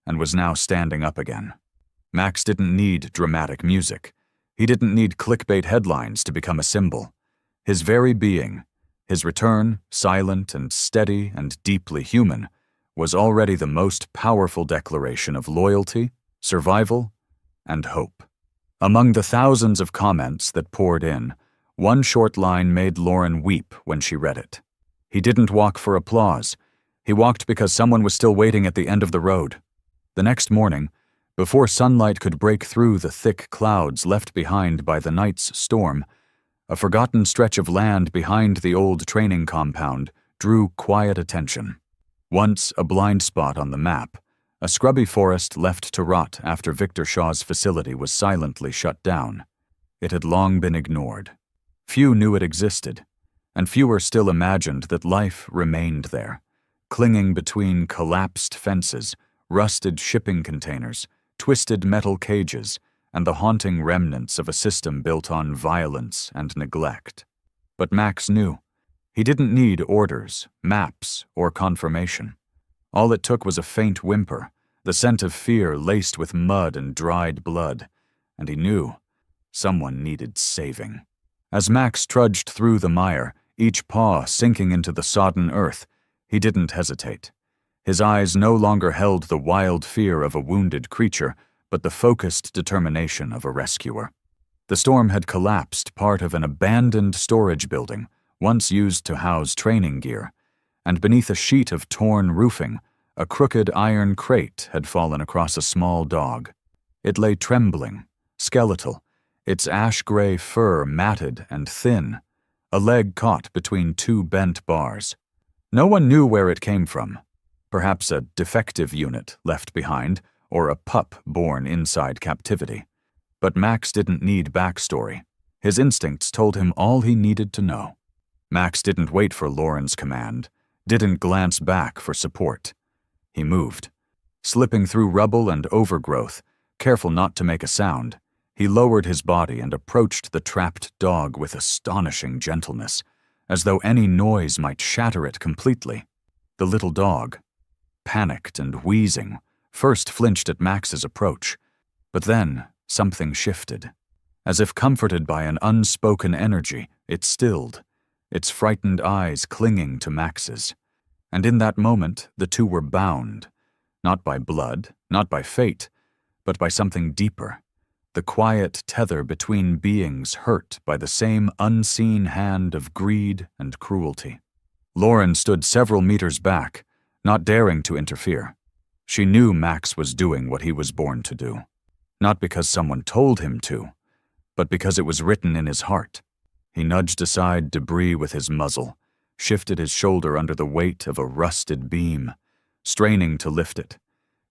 and was now standing up again. Max didn't need dramatic music. He didn't need clickbait headlines to become a symbol. His very being, his return, silent and steady and deeply human, was already the most powerful declaration of loyalty, survival, and hope. Among the thousands of comments that poured in, one short line made Lauren weep when she read it. He didn't walk for applause. He walked because someone was still waiting at the end of the road. The next morning, before sunlight could break through the thick clouds left behind by the night's storm, a forgotten stretch of land behind the old training compound drew quiet attention. Once a blind spot on the map, a scrubby forest left to rot after Victor Shaw's facility was silently shut down. It had long been ignored. Few knew it existed, and fewer still imagined that life remained there, clinging between collapsed fences, rusted shipping containers, twisted metal cages, and the haunting remnants of a system built on violence and neglect. But Max knew. He didn't need orders, maps, or confirmation. All it took was a faint whimper, the scent of fear laced with mud and dried blood, and he knew someone needed saving. As Max trudged through the mire, each paw sinking into the sodden earth, he didn't hesitate. His eyes no longer held the wild fear of a wounded creature, but the focused determination of a rescuer. The storm had collapsed part of an abandoned storage building, once used to house training gear, and beneath a sheet of torn roofing, a crooked iron crate had fallen across a small dog. It lay trembling, skeletal, its ash-gray fur matted and thin, a leg caught between two bent bars. No one knew where it came from. Perhaps a defective unit left behind, or a pup born inside captivity. But Max didn't need backstory. His instincts told him all he needed to know. Max didn't wait for Lauren's command, didn't glance back for support. He moved. Slipping through rubble and overgrowth, careful not to make a sound, he lowered his body and approached the trapped dog with astonishing gentleness, as though any noise might shatter it completely. The little dog, panicked and wheezing, first flinched at Max's approach, but then something shifted. As if comforted by an unspoken energy, it stilled, its frightened eyes clinging to Max's. And in that moment, the two were bound, not by blood, not by fate, but by something deeper, the quiet tether between beings hurt by the same unseen hand of greed and cruelty. Lauren stood several meters back, not daring to interfere. She knew Max was doing what he was born to do, not because someone told him to, but because it was written in his heart. He nudged aside debris with his muzzle, shifted his shoulder under the weight of a rusted beam, straining to lift it,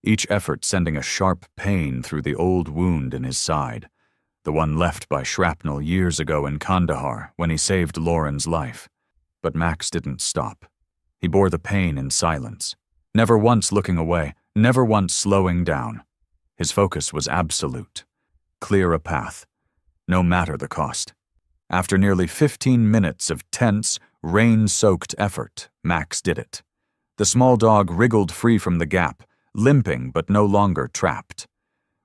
each effort sending a sharp pain through the old wound in his side, the one left by shrapnel years ago in Kandahar when he saved Lauren's life. But Max didn't stop. He bore the pain in silence, never once looking away, never once slowing down. His focus was absolute. Clear a path, no matter the cost. After nearly 15 minutes of tense, rain-soaked effort, Max did it. The small dog wriggled free from the gap, limping but no longer trapped.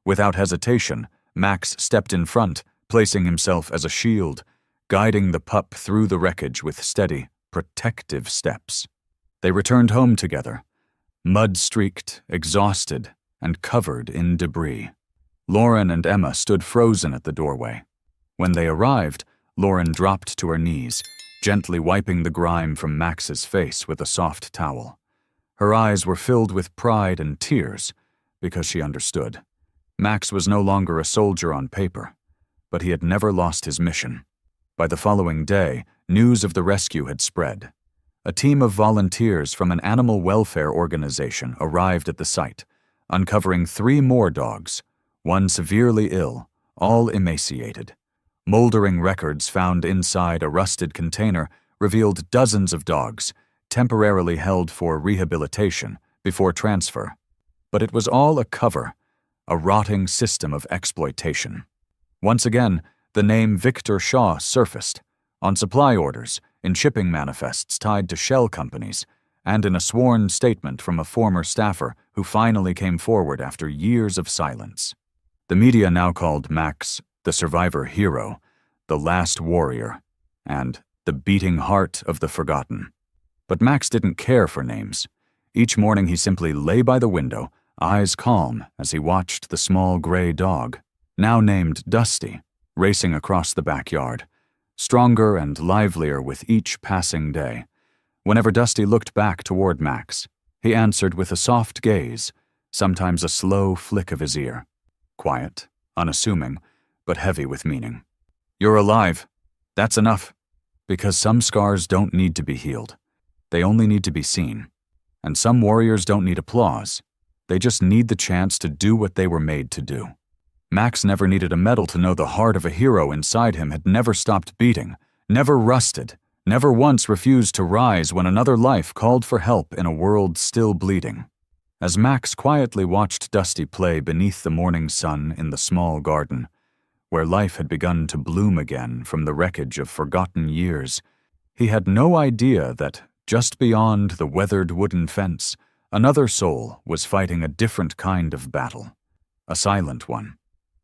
Without hesitation, Max stepped in front, placing himself as a shield, guiding the pup through the wreckage with steady, protective steps. They returned home together, mud-streaked, exhausted, and covered in debris. Lauren and Emma stood frozen at the doorway. When they arrived, Lauren dropped to her knees, gently wiping the grime from Max's face with a soft towel. Her eyes were filled with pride and tears, because she understood. Max was no longer a soldier on paper, but he had never lost his mission. By the following day, news of the rescue had spread. A team of volunteers from an animal welfare organization arrived at the site, uncovering 3 more dogs, one severely ill, all emaciated. Moldering records found inside a rusted container revealed dozens of dogs, temporarily held for rehabilitation before transfer. But it was all a cover, a rotting system of exploitation. Once again, the name Victor Shaw surfaced, on supply orders, in shipping manifests tied to shell companies, and in a sworn statement from a former staffer who finally came forward after years of silence. The media now called Max the survivor hero, the last warrior, and the beating heart of the forgotten. But Max didn't care for names. Each morning he simply lay by the window, eyes calm as he watched the small gray dog, now named Dusty, racing across the backyard, stronger and livelier with each passing day. Whenever Dusty looked back toward Max, he answered with a soft gaze, sometimes a slow flick of his ear. Quiet, unassuming, but heavy with meaning. "You're alive. That's enough." Because some scars don't need to be healed. They only need to be seen. And some warriors don't need applause. They just need the chance to do what they were made to do. Max never needed a medal to know the heart of a hero inside him had never stopped beating, never rusted, never once refused to rise when another life called for help in a world still bleeding. As Max quietly watched Dusty play beneath the morning sun in the small garden, where life had begun to bloom again from the wreckage of forgotten years, he had no idea that, just beyond the weathered wooden fence, another soul was fighting a different kind of battle. A silent one.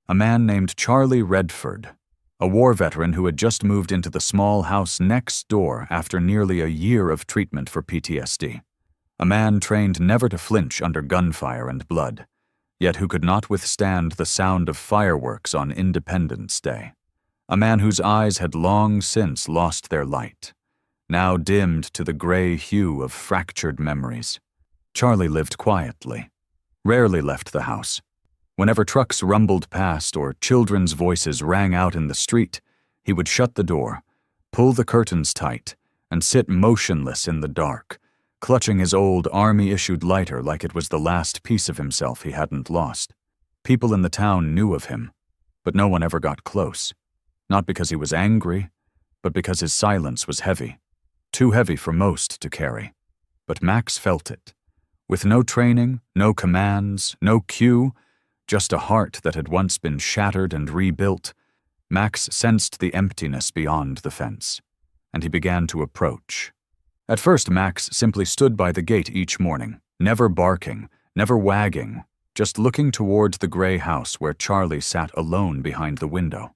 A man named Charlie Redford, a war veteran who had just moved into the small house next door after nearly a year of treatment for PTSD. A man trained never to flinch under gunfire and blood, yet who could not withstand the sound of fireworks on Independence Day. A man whose eyes had long since lost their light, now dimmed to the gray hue of fractured memories. Charlie lived quietly, rarely left the house. Whenever trucks rumbled past or children's voices rang out in the street, he would shut the door, pull the curtains tight, and sit motionless in the dark, clutching his old army-issued lighter like it was the last piece of himself he hadn't lost. People in the town knew of him, but no one ever got close. Not because he was angry, but because his silence was heavy. Too heavy for most to carry. But Max felt it. With no training, no commands, no cue, just a heart that had once been shattered and rebuilt, Max sensed the emptiness beyond the fence, and he began to approach. At first, Max simply stood by the gate each morning, never barking, never wagging, just looking toward the gray house where Charlie sat alone behind the window.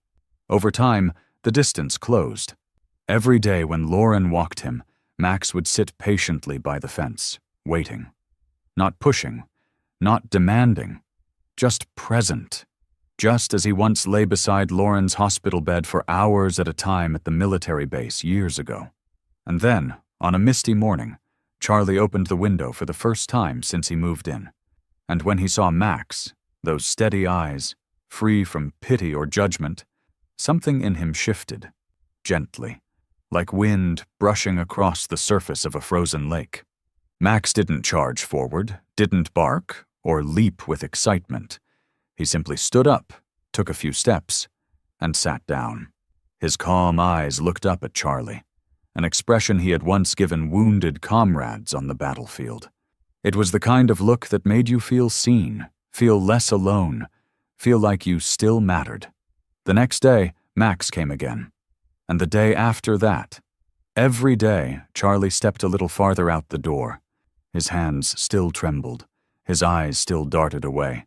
Over time, the distance closed. Every day when Lauren walked him, Max would sit patiently by the fence, waiting. Not pushing, not demanding, just present. Just as he once lay beside Lauren's hospital bed for hours at a time at the military base years ago. And then, on a misty morning, Charlie opened the window for the first time since he moved in. And when he saw Max, those steady eyes, free from pity or judgment, something in him shifted, gently, like wind brushing across the surface of a frozen lake. Max didn't charge forward, didn't bark, or leap with excitement. He simply stood up, took a few steps, and sat down. His calm eyes looked up at Charlie, an expression he had once given wounded comrades on the battlefield. It was the kind of look that made you feel seen, feel less alone, feel like you still mattered. The next day, Max came again. And the day after that. Every day, Charlie stepped a little farther out the door. His hands still trembled, his eyes still darted away.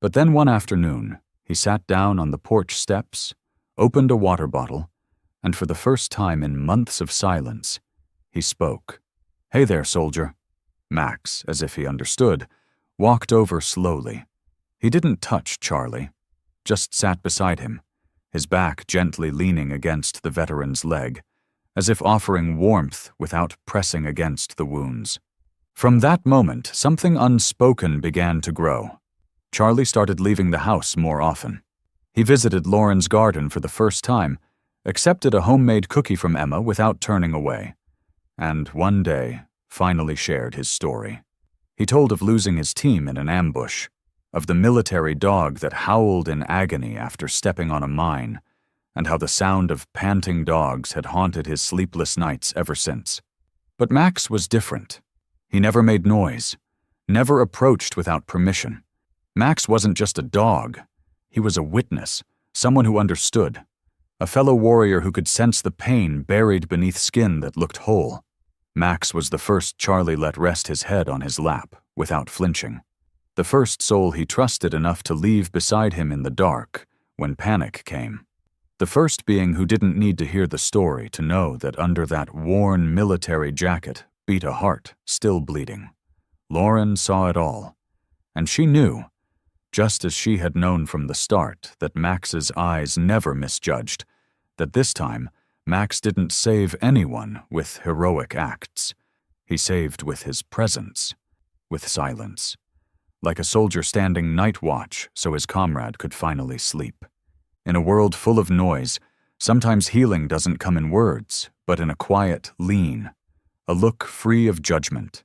But then one afternoon, he sat down on the porch steps, opened a water bottle, and for the first time in months of silence, he spoke. "Hey there, soldier." Max, as if he understood, walked over slowly, He didn't touch Charlie, just sat beside him, his back gently leaning against the veteran's leg, as if offering warmth without pressing against the wounds. From that moment, something unspoken began to grow. Charlie started leaving the house more often. He visited Lauren's garden for the first time, accepted a homemade cookie from Emma without turning away, and one day finally shared his story. He told of losing his team in an ambush, of the military dog that howled in agony after stepping on a mine, and how the sound of panting dogs had haunted his sleepless nights ever since. But Max was different. He never made noise, never approached without permission. Max wasn't just a dog. He was a witness, someone who understood, a fellow warrior who could sense the pain buried beneath skin that looked whole. Max was the first Charlie let rest his head on his lap without flinching, the first soul he trusted enough to leave beside him in the dark when panic came. The first being who didn't need to hear the story to know that under that worn military jacket beat a heart still bleeding. Lauren saw it all, and she knew, just as she had known from the start, that Max's eyes never misjudged, that this time Max didn't save anyone with heroic acts. He saved with his presence, with silence, like a soldier standing night watch so his comrade could finally sleep. In a world full of noise, sometimes healing doesn't come in words, but in a quiet lean, a look free of judgment,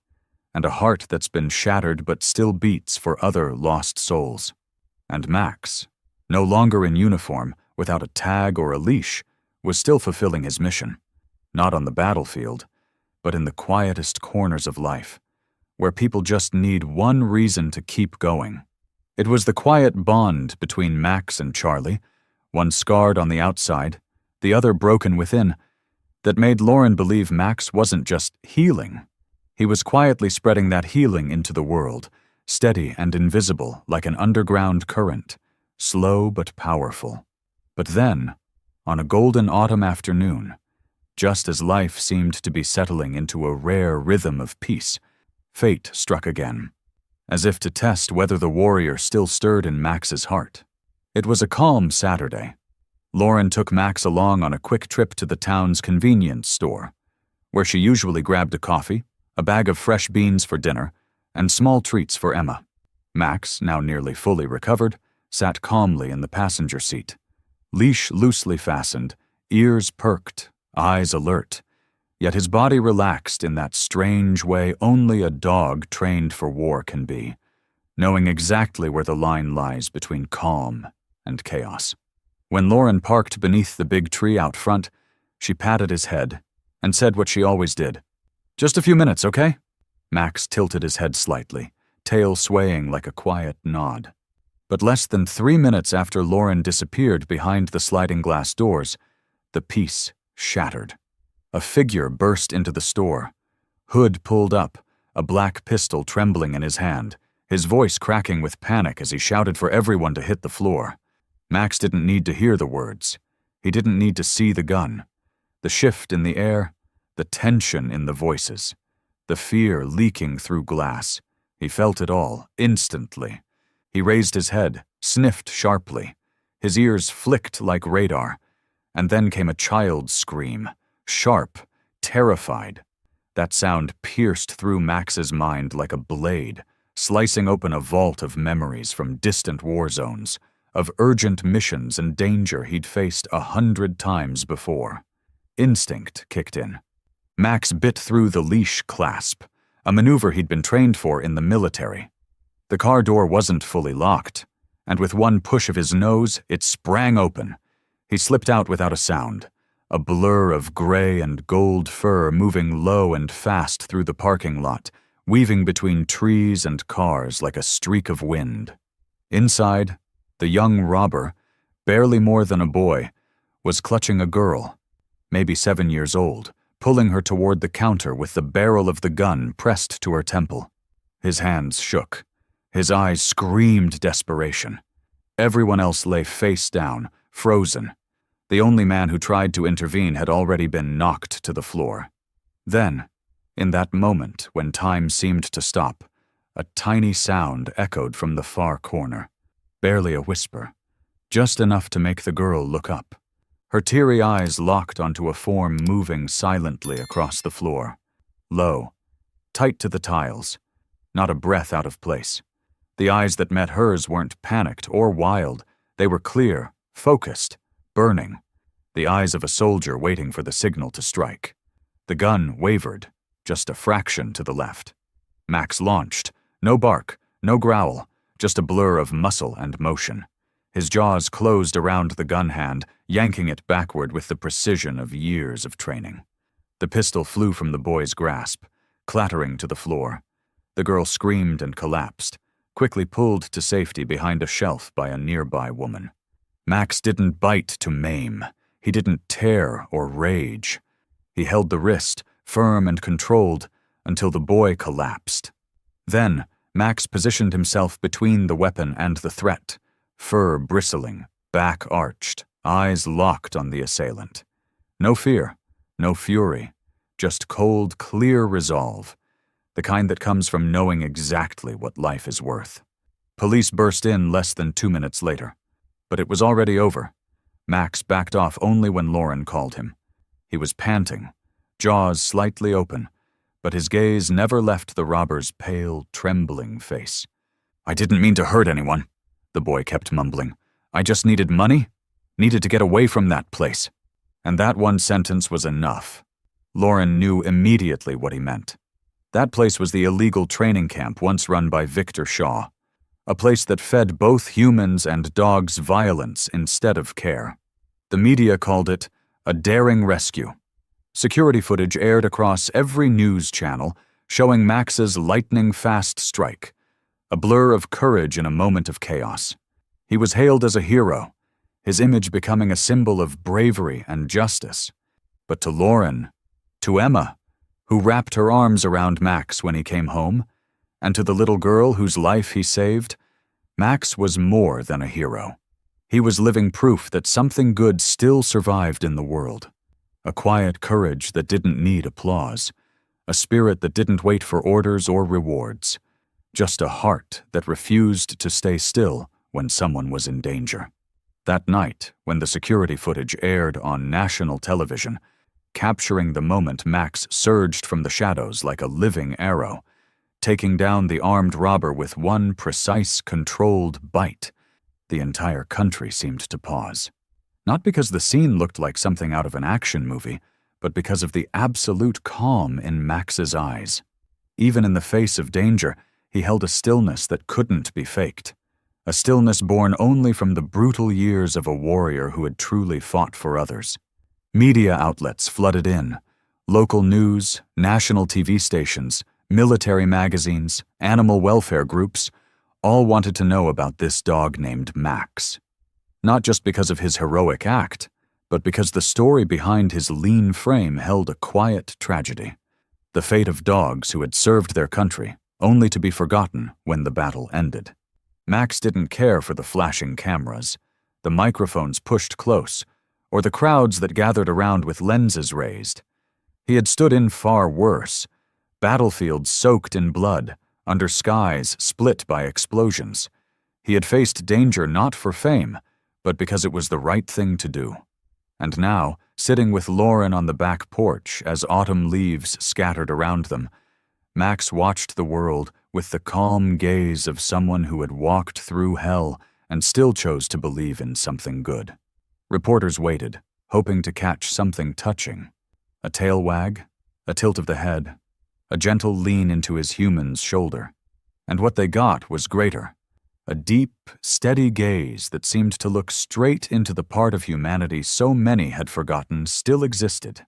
and a heart that's been shattered but still beats for other lost souls. And Max, no longer in uniform, without a tag or a leash, was still fulfilling his mission, not on the battlefield, but in the quietest corners of life, where people just need one reason to keep going. It was the quiet bond between Max and Charlie, one scarred on the outside, the other broken within, that made Lauren believe Max wasn't just healing. He was quietly spreading that healing into the world, steady and invisible like an underground current, slow but powerful. But then, on a golden autumn afternoon, just as life seemed to be settling into a rare rhythm of peace, fate struck again, as if to test whether the warrior still stirred in Max's heart. It was a calm Saturday. Lauren took Max along on a quick trip to the town's convenience store, where she usually grabbed a coffee, a bag of fresh beans for dinner, and small treats for Emma. Max, now nearly fully recovered, sat calmly in the passenger seat, leash loosely fastened, ears perked, eyes alert, yet his body relaxed in that strange way only a dog trained for war can be, knowing exactly where the line lies between calm and chaos. When Lauren parked beneath the big tree out front, she patted his head and said what she always did. "Just a few minutes, okay?" Max tilted his head slightly, tail swaying like a quiet nod. But less than 3 minutes after Lauren disappeared behind the sliding glass doors, the peace shattered. A figure burst into the store, hood pulled up, a black pistol trembling in his hand, his voice cracking with panic as he shouted for everyone to hit the floor. Max didn't need to hear the words. He didn't need to see the gun. The shift in the air, the tension in the voices, the fear leaking through glass. He felt it all, instantly. He raised his head, sniffed sharply. His ears flicked like radar. And then came a child's scream, sharp, terrified. That sound pierced through Max's mind like a blade, slicing open a vault of memories from distant war zones, of urgent missions and danger he'd faced 100 times before. Instinct kicked in. Max bit through the leash clasp, a maneuver he'd been trained for in the military. The car door wasn't fully locked, and with one push of his nose, it sprang open. He slipped out without a sound, a blur of gray and gold fur moving low and fast through the parking lot, weaving between trees and cars like a streak of wind. Inside, the young robber, barely more than a boy, was clutching a girl, maybe 7 years old, pulling her toward the counter with the barrel of the gun pressed to her temple. His hands shook. His eyes screamed desperation. Everyone else lay face down, frozen. The only man who tried to intervene had already been knocked to the floor. Then, in that moment when time seemed to stop, a tiny sound echoed from the far corner. barely a whisper, just enough to make the girl look up. Her teary eyes locked onto a form moving silently across the floor. Low, tight to the tiles, not a breath out of place. The eyes that met hers weren't panicked or wild. They were clear, focused, burning. The eyes of a soldier waiting for the signal to strike. The gun wavered, just a fraction to the left. Max launched. No bark, no growl, just a blur of muscle and motion. His jaws closed around the gun hand, yanking it backward with the precision of years of training. The pistol flew from the boy's grasp, clattering to the floor. The girl screamed and collapsed, quickly pulled to safety behind a shelf by a nearby woman. Max didn't bite to maim. He didn't tear or rage. He held the wrist, firm and controlled, until the boy collapsed. Then, Max positioned himself between the weapon and the threat, fur bristling, back arched, eyes locked on the assailant. No fear, no fury, just cold, clear resolve, the kind that comes from knowing exactly what life is worth. Police burst in less than 2 minutes later, but it was already over. Max backed off only when Lauren called him. He was panting, jaws slightly open, but his gaze never left the robber's pale, trembling face. "I didn't mean to hurt anyone," the boy kept mumbling. "I just needed money, needed to get away from that place." And that one sentence was enough. Lauren knew immediately what he meant. That place was the illegal training camp once run by Victor Shaw, a place that fed both humans and dogs violence instead of care. The media called it a daring rescue. Security footage aired across every news channel, showing Max's lightning-fast strike, a blur of courage in a moment of chaos. He was hailed as a hero, his image becoming a symbol of bravery and justice. But to Lauren, to Emma, who wrapped her arms around Max when he came home, and to the little girl whose life he saved, Max was more than a hero. He was living proof that something good still survived in the world. A quiet courage that didn't need applause, a spirit that didn't wait for orders or rewards, just a heart that refused to stay still when someone was in danger. That night, when the security footage aired on national television, capturing the moment Max surged from the shadows like a living arrow, taking down the armed robber with one precise, controlled bite, the entire country seemed to pause. Not because the scene looked like something out of an action movie, but because of the absolute calm in Max's eyes. Even in the face of danger, he held a stillness that couldn't be faked. A stillness born only from the brutal years of a warrior who had truly fought for others. Media outlets flooded in. Local news, national TV stations, military magazines, animal welfare groups, all wanted to know about this dog named Max. Not just because of his heroic act, but because the story behind his lean frame held a quiet tragedy. The fate of dogs who had served their country, only to be forgotten when the battle ended. Max didn't care for the flashing cameras, the microphones pushed close, or the crowds that gathered around with lenses raised. He had stood in far worse, battlefields soaked in blood, under skies split by explosions. He had faced danger not for fame, but because it was the right thing to do. And now, sitting with Lauren on the back porch as autumn leaves scattered around them, Max watched the world with the calm gaze of someone who had walked through hell and still chose to believe in something good. Reporters waited, hoping to catch something touching. A tail wag, a tilt of the head, a gentle lean into his human's shoulder. And what they got was greater. A deep, steady gaze that seemed to look straight into the part of humanity so many had forgotten still existed.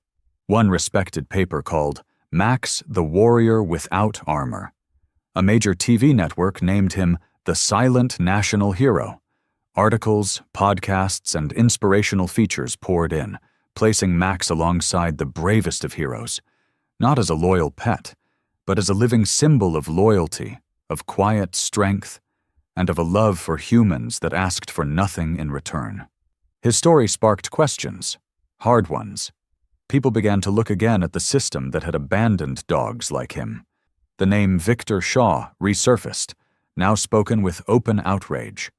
One respected paper called Max the Warrior Without Armor. A major TV network named him the Silent National Hero. Articles, podcasts, and inspirational features poured in, placing Max alongside the bravest of heroes, not as a loyal pet, but as a living symbol of loyalty, of quiet strength, and of a love for humans that asked for nothing in return. His story sparked questions, hard ones. People began to look again at the system that had abandoned dogs like him. The name Victor Shaw resurfaced, now spoken with open outrage.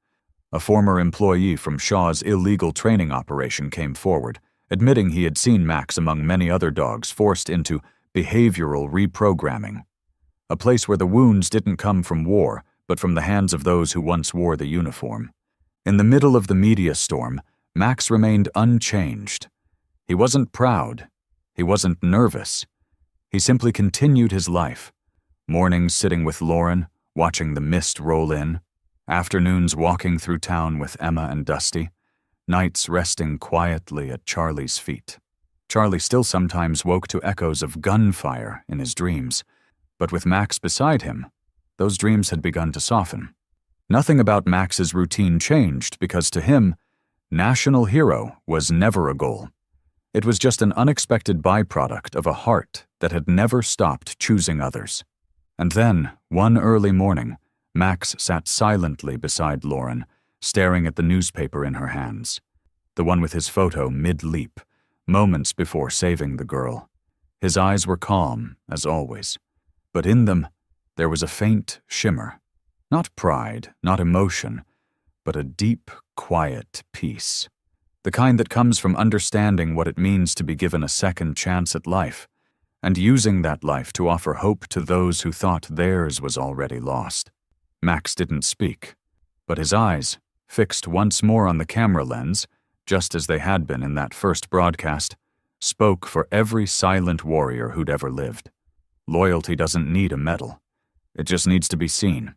A former employee from Shaw's illegal training operation came forward, admitting he had seen Max among many other dogs forced into behavioral reprogramming, a place where the wounds didn't come from war, but from the hands of those who once wore the uniform. In the middle of the media storm, Max remained unchanged. He wasn't proud. He wasn't nervous. He simply continued his life. Mornings sitting with Lauren, watching the mist roll in. Afternoons walking through town with Emma and Dusty. Nights resting quietly at Charlie's feet. Charlie still sometimes woke to echoes of gunfire in his dreams, but with Max beside him, those dreams had begun to soften. Nothing about Max's routine changed because to him, national hero was never a goal. It was just an unexpected byproduct of a heart that had never stopped choosing others. And then, one early morning, Max sat silently beside Lauren, staring at the newspaper in her hands, the one with his photo mid-leap, moments before saving the girl. His eyes were calm, as always, but in them there was a faint shimmer. Not pride, not emotion, but a deep, quiet peace. The kind that comes from understanding what it means to be given a second chance at life, and using that life to offer hope to those who thought theirs was already lost. Max didn't speak, but his eyes, fixed once more on the camera lens, just as they had been in that first broadcast, spoke for every silent warrior who'd ever lived. Loyalty doesn't need a medal. It just needs to be seen.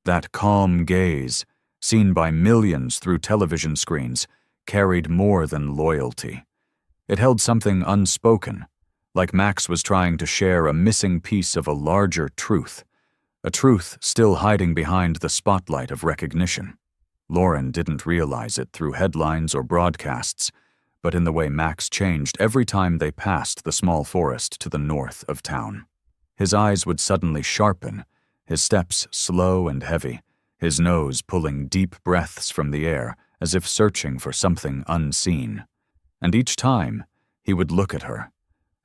That calm gaze, seen by millions through television screens, carried more than loyalty. It held something unspoken, like Max was trying to share a missing piece of a larger truth, a truth still hiding behind the spotlight of recognition. Lauren didn't realize it through headlines or broadcasts, but in the way Max changed every time they passed the small forest to the north of town. His eyes would suddenly sharpen, his steps slow and heavy, his nose pulling deep breaths from the air as if searching for something unseen. And each time, he would look at her,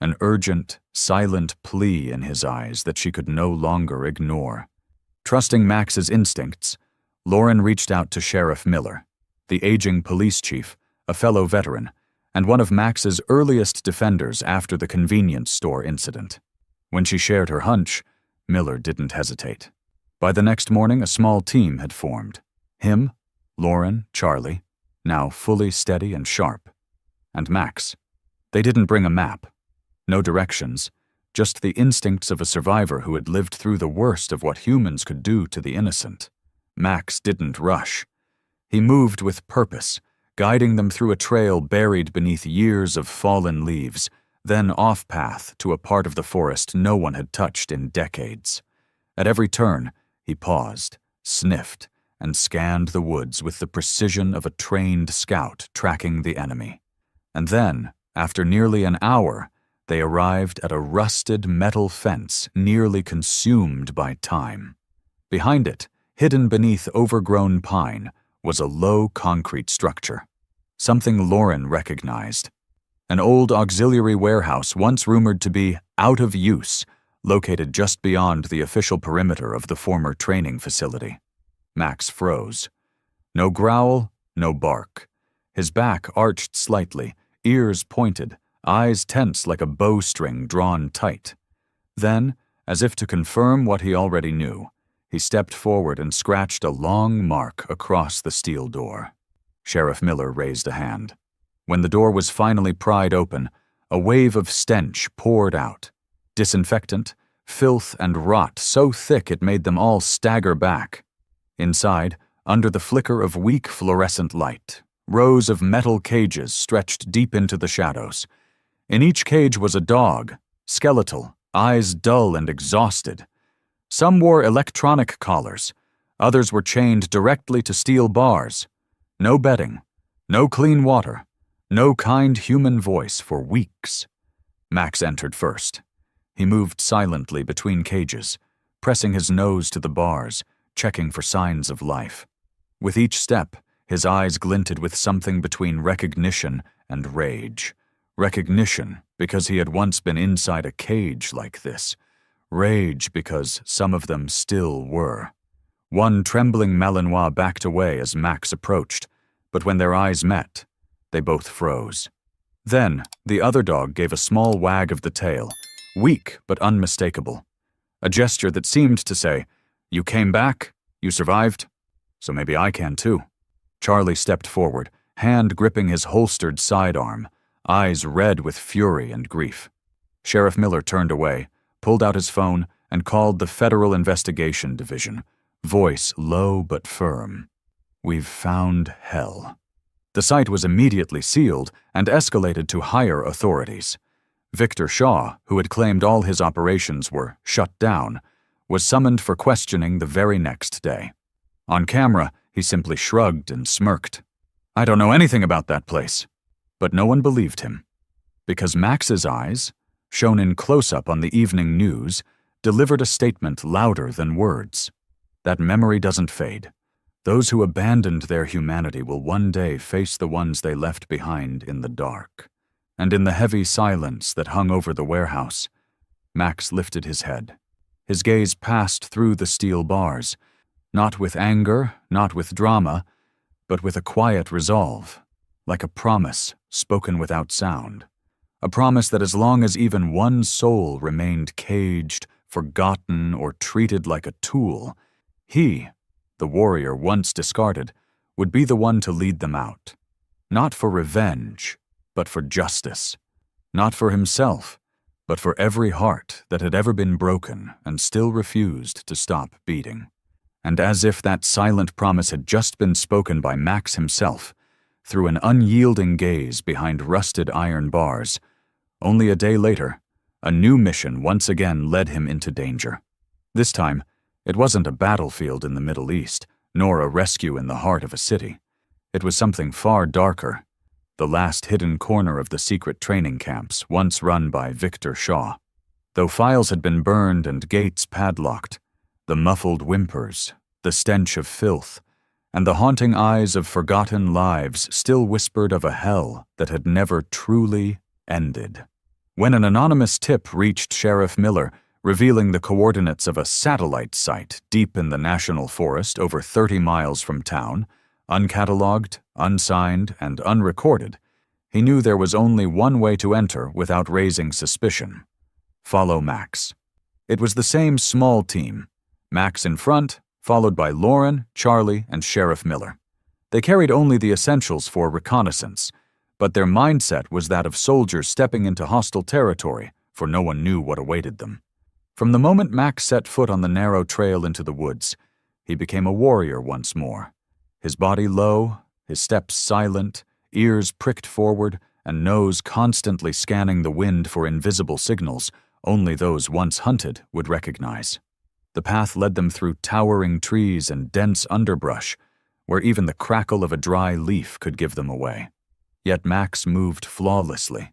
an urgent, silent plea in his eyes that she could no longer ignore. Trusting Max's instincts, Lauren reached out to Sheriff Miller, the aging police chief, a fellow veteran, and one of Max's earliest defenders after the convenience store incident. When she shared her hunch, Miller didn't hesitate. By the next morning, a small team had formed. Him, Lauren, Charlie, now fully steady and sharp, and Max. They didn't bring a map. No directions, just the instincts of a survivor who had lived through the worst of what humans could do to the innocent. Max didn't rush. He moved with purpose, guiding them through a trail buried beneath years of fallen leaves, then off-path to a part of the forest no one had touched in decades. At every turn, he paused, sniffed, and scanned the woods with the precision of a trained scout tracking the enemy. And then, after nearly an hour, they arrived at a rusted metal fence nearly consumed by time. Behind it, hidden beneath overgrown pine, was a low concrete structure. Something Lauren recognized. An old auxiliary warehouse once rumored to be out of use, located just beyond the official perimeter of the former training facility. Max froze. No growl, no bark. His back arched slightly, ears pointed, eyes tense like a bowstring drawn tight. Then, as if to confirm what he already knew, he stepped forward and scratched a long mark across the steel door. Sheriff Miller raised a hand. When the door was finally pried open, a wave of stench poured out. Disinfectant, filth, and rot so thick it made them all stagger back. Inside, under the flicker of weak fluorescent light, rows of metal cages stretched deep into the shadows. In each cage was a dog, skeletal, eyes dull and exhausted. Some wore electronic collars. Others were chained directly to steel bars. No bedding, no clean water, no kind human voice for weeks. Max entered first. He moved silently between cages, pressing his nose to the bars, checking for signs of life. With each step, his eyes glinted with something between recognition and rage. Recognition because he had once been inside a cage like this. Rage because some of them still were. One trembling Malinois backed away as Max approached, but when their eyes met, they both froze. Then, the other dog gave a small wag of the tail, weak but unmistakable. A gesture that seemed to say, "You came back? You survived? So maybe I can too." Charlie stepped forward, hand gripping his holstered sidearm, eyes red with fury and grief. Sheriff Miller turned away, pulled out his phone, and called the Federal Investigation Division, voice low but firm. "We've found hell." The site was immediately sealed and escalated to higher authorities. Victor Shaw, who had claimed all his operations were shut down, was summoned for questioning the very next day. On camera, he simply shrugged and smirked. "I don't know anything about that place." But no one believed him, because Max's eyes, shown in close-up on the evening news, delivered a statement louder than words. That memory doesn't fade. Those who abandoned their humanity will one day face the ones they left behind in the dark. And in the heavy silence that hung over the warehouse, Max lifted his head. His gaze passed through the steel bars, not with anger, not with drama, but with a quiet resolve, like a promise spoken without sound. A promise that as long as even one soul remained caged, forgotten, or treated like a tool, he, the warrior once discarded, would be the one to lead them out. Not for revenge, but for justice. Not for himself, but for every heart that had ever been broken and still refused to stop beating. And as if that silent promise had just been spoken by Max himself, through an unyielding gaze behind rusted iron bars, only a day later, a new mission once again led him into danger. This time, it wasn't a battlefield in the Middle East, nor a rescue in the heart of a city. It was something far darker, the last hidden corner of the secret training camps once run by Victor Shaw. Though files had been burned and gates padlocked, the muffled whimpers, the stench of filth, and the haunting eyes of forgotten lives still whispered of a hell that had never truly ended. When an anonymous tip reached Sheriff Miller, revealing the coordinates of a satellite site deep in the national forest over 30 miles from town, uncatalogued, unsigned, and unrecorded, he knew there was only one way to enter without raising suspicion. Follow Max. It was the same small team, Max in front, followed by Lauren, Charlie, and Sheriff Miller. They carried only the essentials for reconnaissance, but their mindset was that of soldiers stepping into hostile territory, for no one knew what awaited them. From the moment Max set foot on the narrow trail into the woods, he became a warrior once more. His body low, his steps silent, ears pricked forward, and nose constantly scanning the wind for invisible signals only those once hunted would recognize. The path led them through towering trees and dense underbrush, where even the crackle of a dry leaf could give them away. Yet Max moved flawlessly,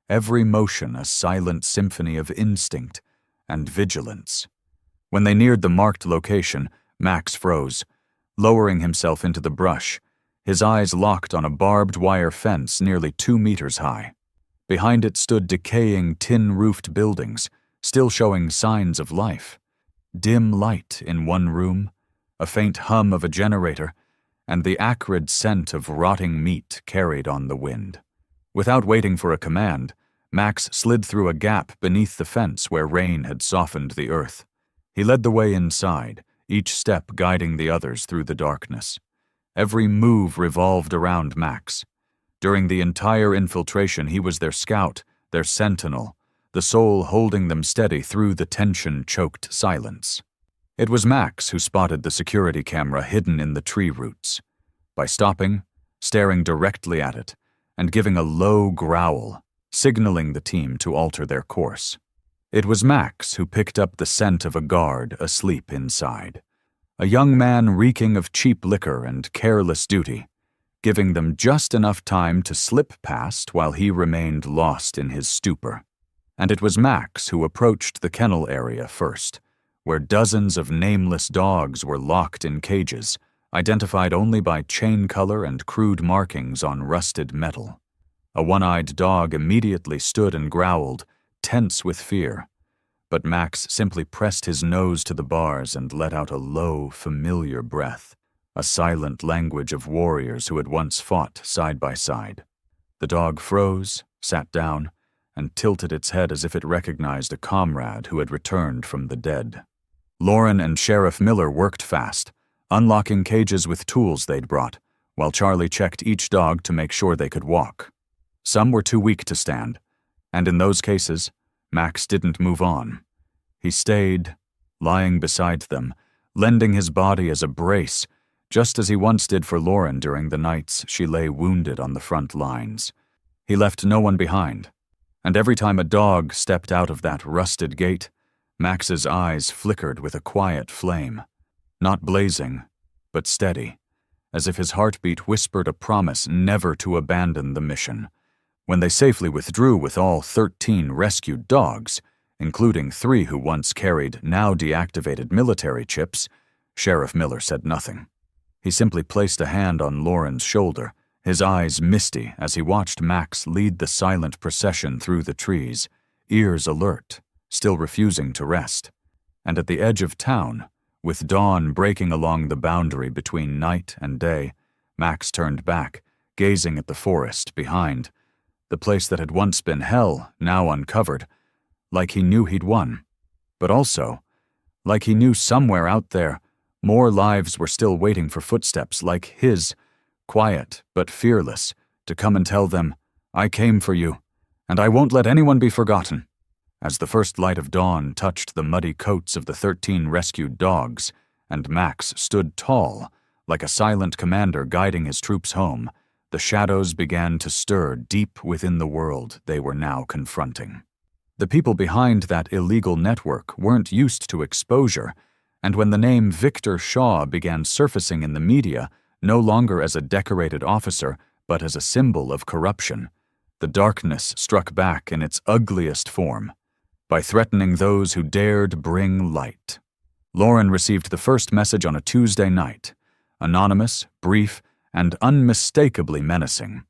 every motion a silent symphony of instinct and vigilance. When they neared the marked location, Max froze, lowering himself into the brush, his eyes locked on a barbed wire fence nearly 2 meters high. Behind it stood decaying tin-roofed buildings, still showing signs of life. Dim light in one room, a faint hum of a generator, and the acrid scent of rotting meat carried on the wind. Without waiting for a command, Max slid through a gap beneath the fence where rain had softened the earth. He led the way inside, each step guiding the others through the darkness. Every move revolved around Max. During the entire infiltration, he was their scout, their sentinel, the soul holding them steady through the tension-choked silence. It was Max who spotted the security camera hidden in the tree roots. By stopping, staring directly at it, and giving a low growl, signaling the team to alter their course. It was Max who picked up the scent of a guard asleep inside, a young man reeking of cheap liquor and careless duty, giving them just enough time to slip past while he remained lost in his stupor. And it was Max who approached the kennel area first, where dozens of nameless dogs were locked in cages, identified only by chain color and crude markings on rusted metal. A one-eyed dog immediately stood and growled, tense with fear. but Max simply pressed his nose to the bars and let out a low, familiar breath, a silent language of warriors who had once fought side by side. The dog froze, sat down, and tilted its head as if it recognized a comrade who had returned from the dead. Lauren and Sheriff Miller worked fast, unlocking cages with tools they'd brought, while Charlie checked each dog to make sure they could walk. Some were too weak to stand, and in those cases, Max didn't move on. He stayed, lying beside them, lending his body as a brace, just as he once did for Lauren during the nights she lay wounded on the front lines. He left no one behind, and every time a dog stepped out of that rusted gate, Max's eyes flickered with a quiet flame, not blazing, but steady, as if his heartbeat whispered a promise never to abandon the mission. When they safely withdrew with all 13 rescued dogs, including 3 who once carried now deactivated military chips, Sheriff Miller said nothing. He simply placed a hand on Lauren's shoulder, his eyes misty as he watched Max lead the silent procession through the trees, ears alert, still refusing to rest. And at the edge of town, with dawn breaking along the boundary between night and day, Max turned back, gazing at the forest behind, the place that had once been hell, now uncovered, like he knew he'd won. But also, like he knew somewhere out there, more lives were still waiting for footsteps like his, quiet but fearless, to come and tell them, "I came for you, and I won't let anyone be forgotten." As the first light of dawn touched the muddy coats of the 13 rescued dogs, and Max stood tall, like a silent commander guiding his troops home, the shadows began to stir deep within the world they were now confronting. The people behind that illegal network weren't used to exposure, and when the name Victor Shaw began surfacing in the media, no longer as a decorated officer, but as a symbol of corruption, the darkness struck back in its ugliest form, by threatening those who dared bring light. Lauren received the first message on a Tuesday night, anonymous, brief, and unmistakably menacing.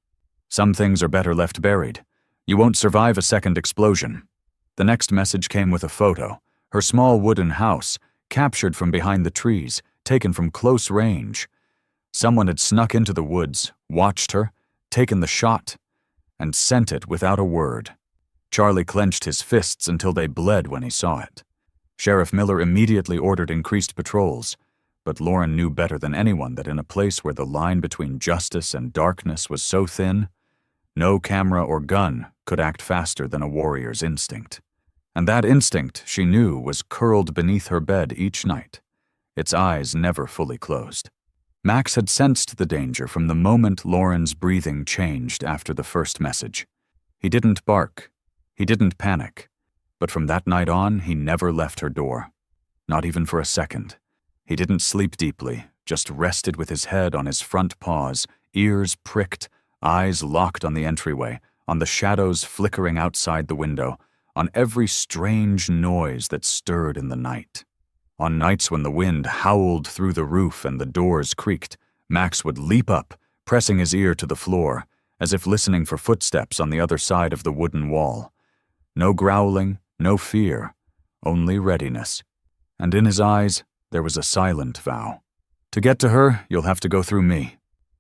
"Some things are better left buried. You won't survive a second explosion." The next message came with a photo, her small wooden house, captured from behind the trees, taken from close range. Someone had snuck into the woods, watched her, taken the shot, and sent it without a word. Charlie clenched his fists until they bled when he saw it. Sheriff Miller immediately ordered increased patrols, but Lauren knew better than anyone that in a place where the line between justice and darkness was so thin, no camera or gun could act faster than a warrior's instinct. And that instinct, she knew, was curled beneath her bed each night, its eyes never fully closed. Max had sensed the danger from the moment Lauren's breathing changed after the first message. He didn't bark. He didn't panic. But from that night on, he never left her door. Not even for a second. He didn't sleep deeply, just rested with his head on his front paws, ears pricked, eyes locked on the entryway, on the shadows flickering outside the window, on every strange noise that stirred in the night. On nights when the wind howled through the roof and the doors creaked, Max would leap up, pressing his ear to the floor, as if listening for footsteps on the other side of the wooden wall. No growling, no fear, only readiness. And in his eyes, there was a silent vow. "To get to her, you'll have to go through me."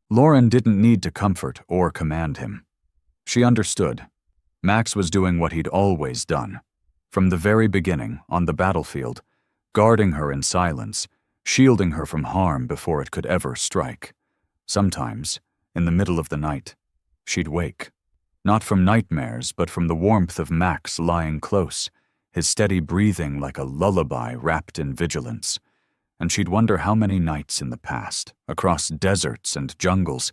Lauren didn't need to comfort or command him. She understood. Max was doing what he'd always done. From the very beginning, on the battlefield, guarding her in silence, shielding her from harm before it could ever strike. Sometimes, in the middle of the night, she'd wake. Not from nightmares, but from the warmth of Max lying close, his steady breathing like a lullaby wrapped in vigilance. And she'd wonder how many nights in the past, across deserts and jungles,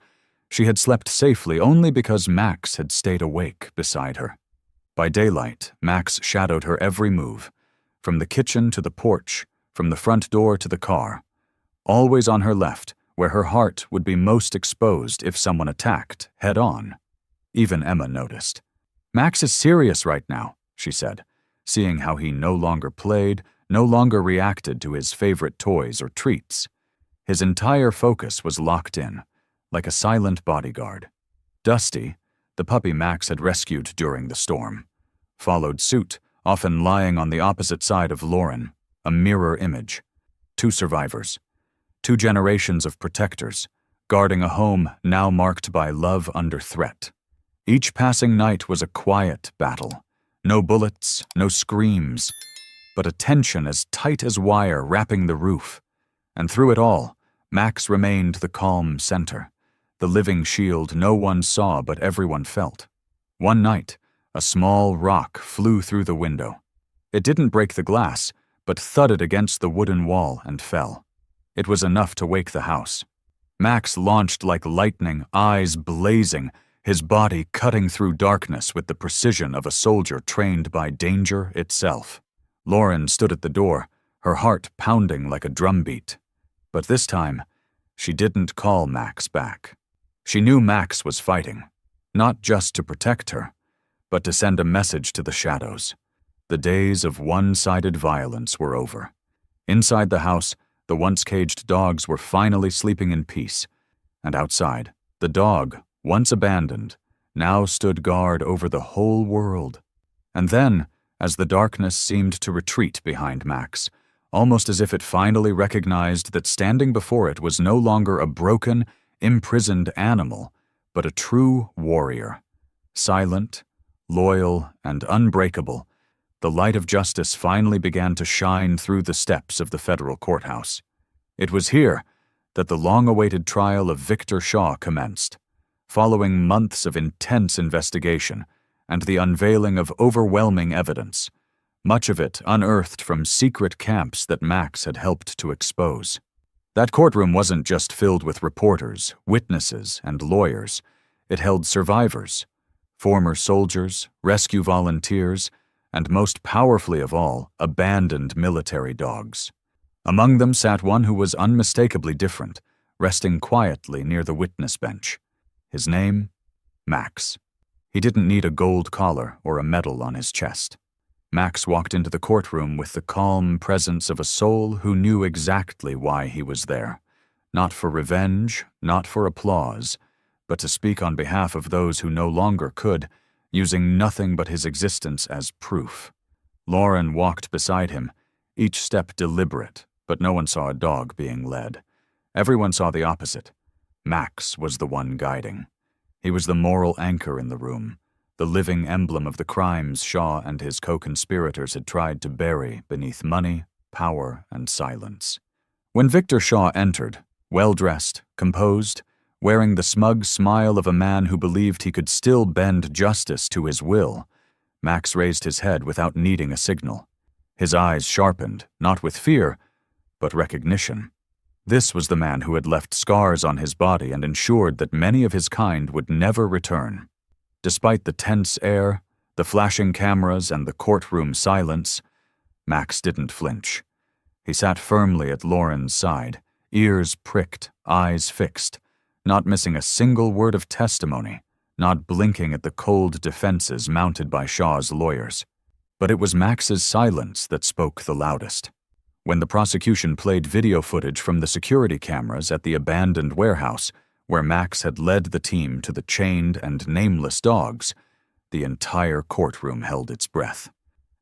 she had slept safely only because Max had stayed awake beside her. By daylight, Max shadowed her every move, from the kitchen to the porch, from the front door to the car, always on her left, where her heart would be most exposed if someone attacked, head on. Even Emma noticed. "Max is serious right now," she said, seeing how he no longer played, no longer reacted to his favorite toys or treats. His entire focus was locked in, like a silent bodyguard. Dusty, the puppy Max had rescued during the storm, followed suit, often lying on the opposite side of Lauren, a mirror image. 2 survivors. 2 generations of protectors, guarding a home now marked by love under threat. Each passing night was a quiet battle. No bullets, no screams, but a tension as tight as wire wrapping the roof. And through it all, Max remained the calm center, the living shield no one saw but everyone felt. One night, a small rock flew through the window. It didn't break the glass, but thudded against the wooden wall and fell. It was enough to wake the house. Max launched like lightning, eyes blazing, his body cutting through darkness with the precision of a soldier trained by danger itself. Lauren stood at the door, her heart pounding like a drumbeat. But this time, she didn't call Max back. She knew Max was fighting, not just to protect her, but to send a message to the Shadows. The days of one-sided violence were over. Inside the house, the once-caged dogs were finally sleeping in peace, and outside, the dog, once abandoned, now stood guard over the whole world. And then, as the darkness seemed to retreat behind Max, almost as if it finally recognized that standing before it was no longer a broken, imprisoned animal, but a true warrior. Silent, loyal, and unbreakable, the light of justice finally began to shine through the steps of the federal courthouse. It was here that the long-awaited trial of Victor Shaw commenced, following months of intense investigation and the unveiling of overwhelming evidence, much of it unearthed from secret camps that Max had helped to expose. That courtroom wasn't just filled with reporters, witnesses, and lawyers. It held survivors, former soldiers, rescue volunteers, and most powerfully of all, abandoned military dogs. Among them sat one who was unmistakably different, resting quietly near the witness bench. His name? Max. He didn't need a gold collar or a medal on his chest. Max walked into the courtroom with the calm presence of a soul who knew exactly why he was there. Not for revenge, not for applause, but to speak on behalf of those who no longer could, using nothing but his existence as proof. Lauren walked beside him, each step deliberate, but no one saw a dog being led. Everyone saw the opposite. Max was the one guiding. He was the moral anchor in the room, the living emblem of the crimes Shaw and his co-conspirators had tried to bury beneath money, power, and silence. When Victor Shaw entered, well-dressed, composed, wearing the smug smile of a man who believed he could still bend justice to his will, Max raised his head without needing a signal. His eyes sharpened, not with fear, but recognition. This was the man who had left scars on his body and ensured that many of his kind would never return. Despite the tense air, the flashing cameras, and the courtroom silence, Max didn't flinch. He sat firmly at Lauren's side, ears pricked, eyes fixed, not missing a single word of testimony, not blinking at the cold defenses mounted by Shaw's lawyers. But it was Max's silence that spoke the loudest. When the prosecution played video footage from the security cameras at the abandoned warehouse, where Max had led the team to the chained and nameless dogs, the entire courtroom held its breath.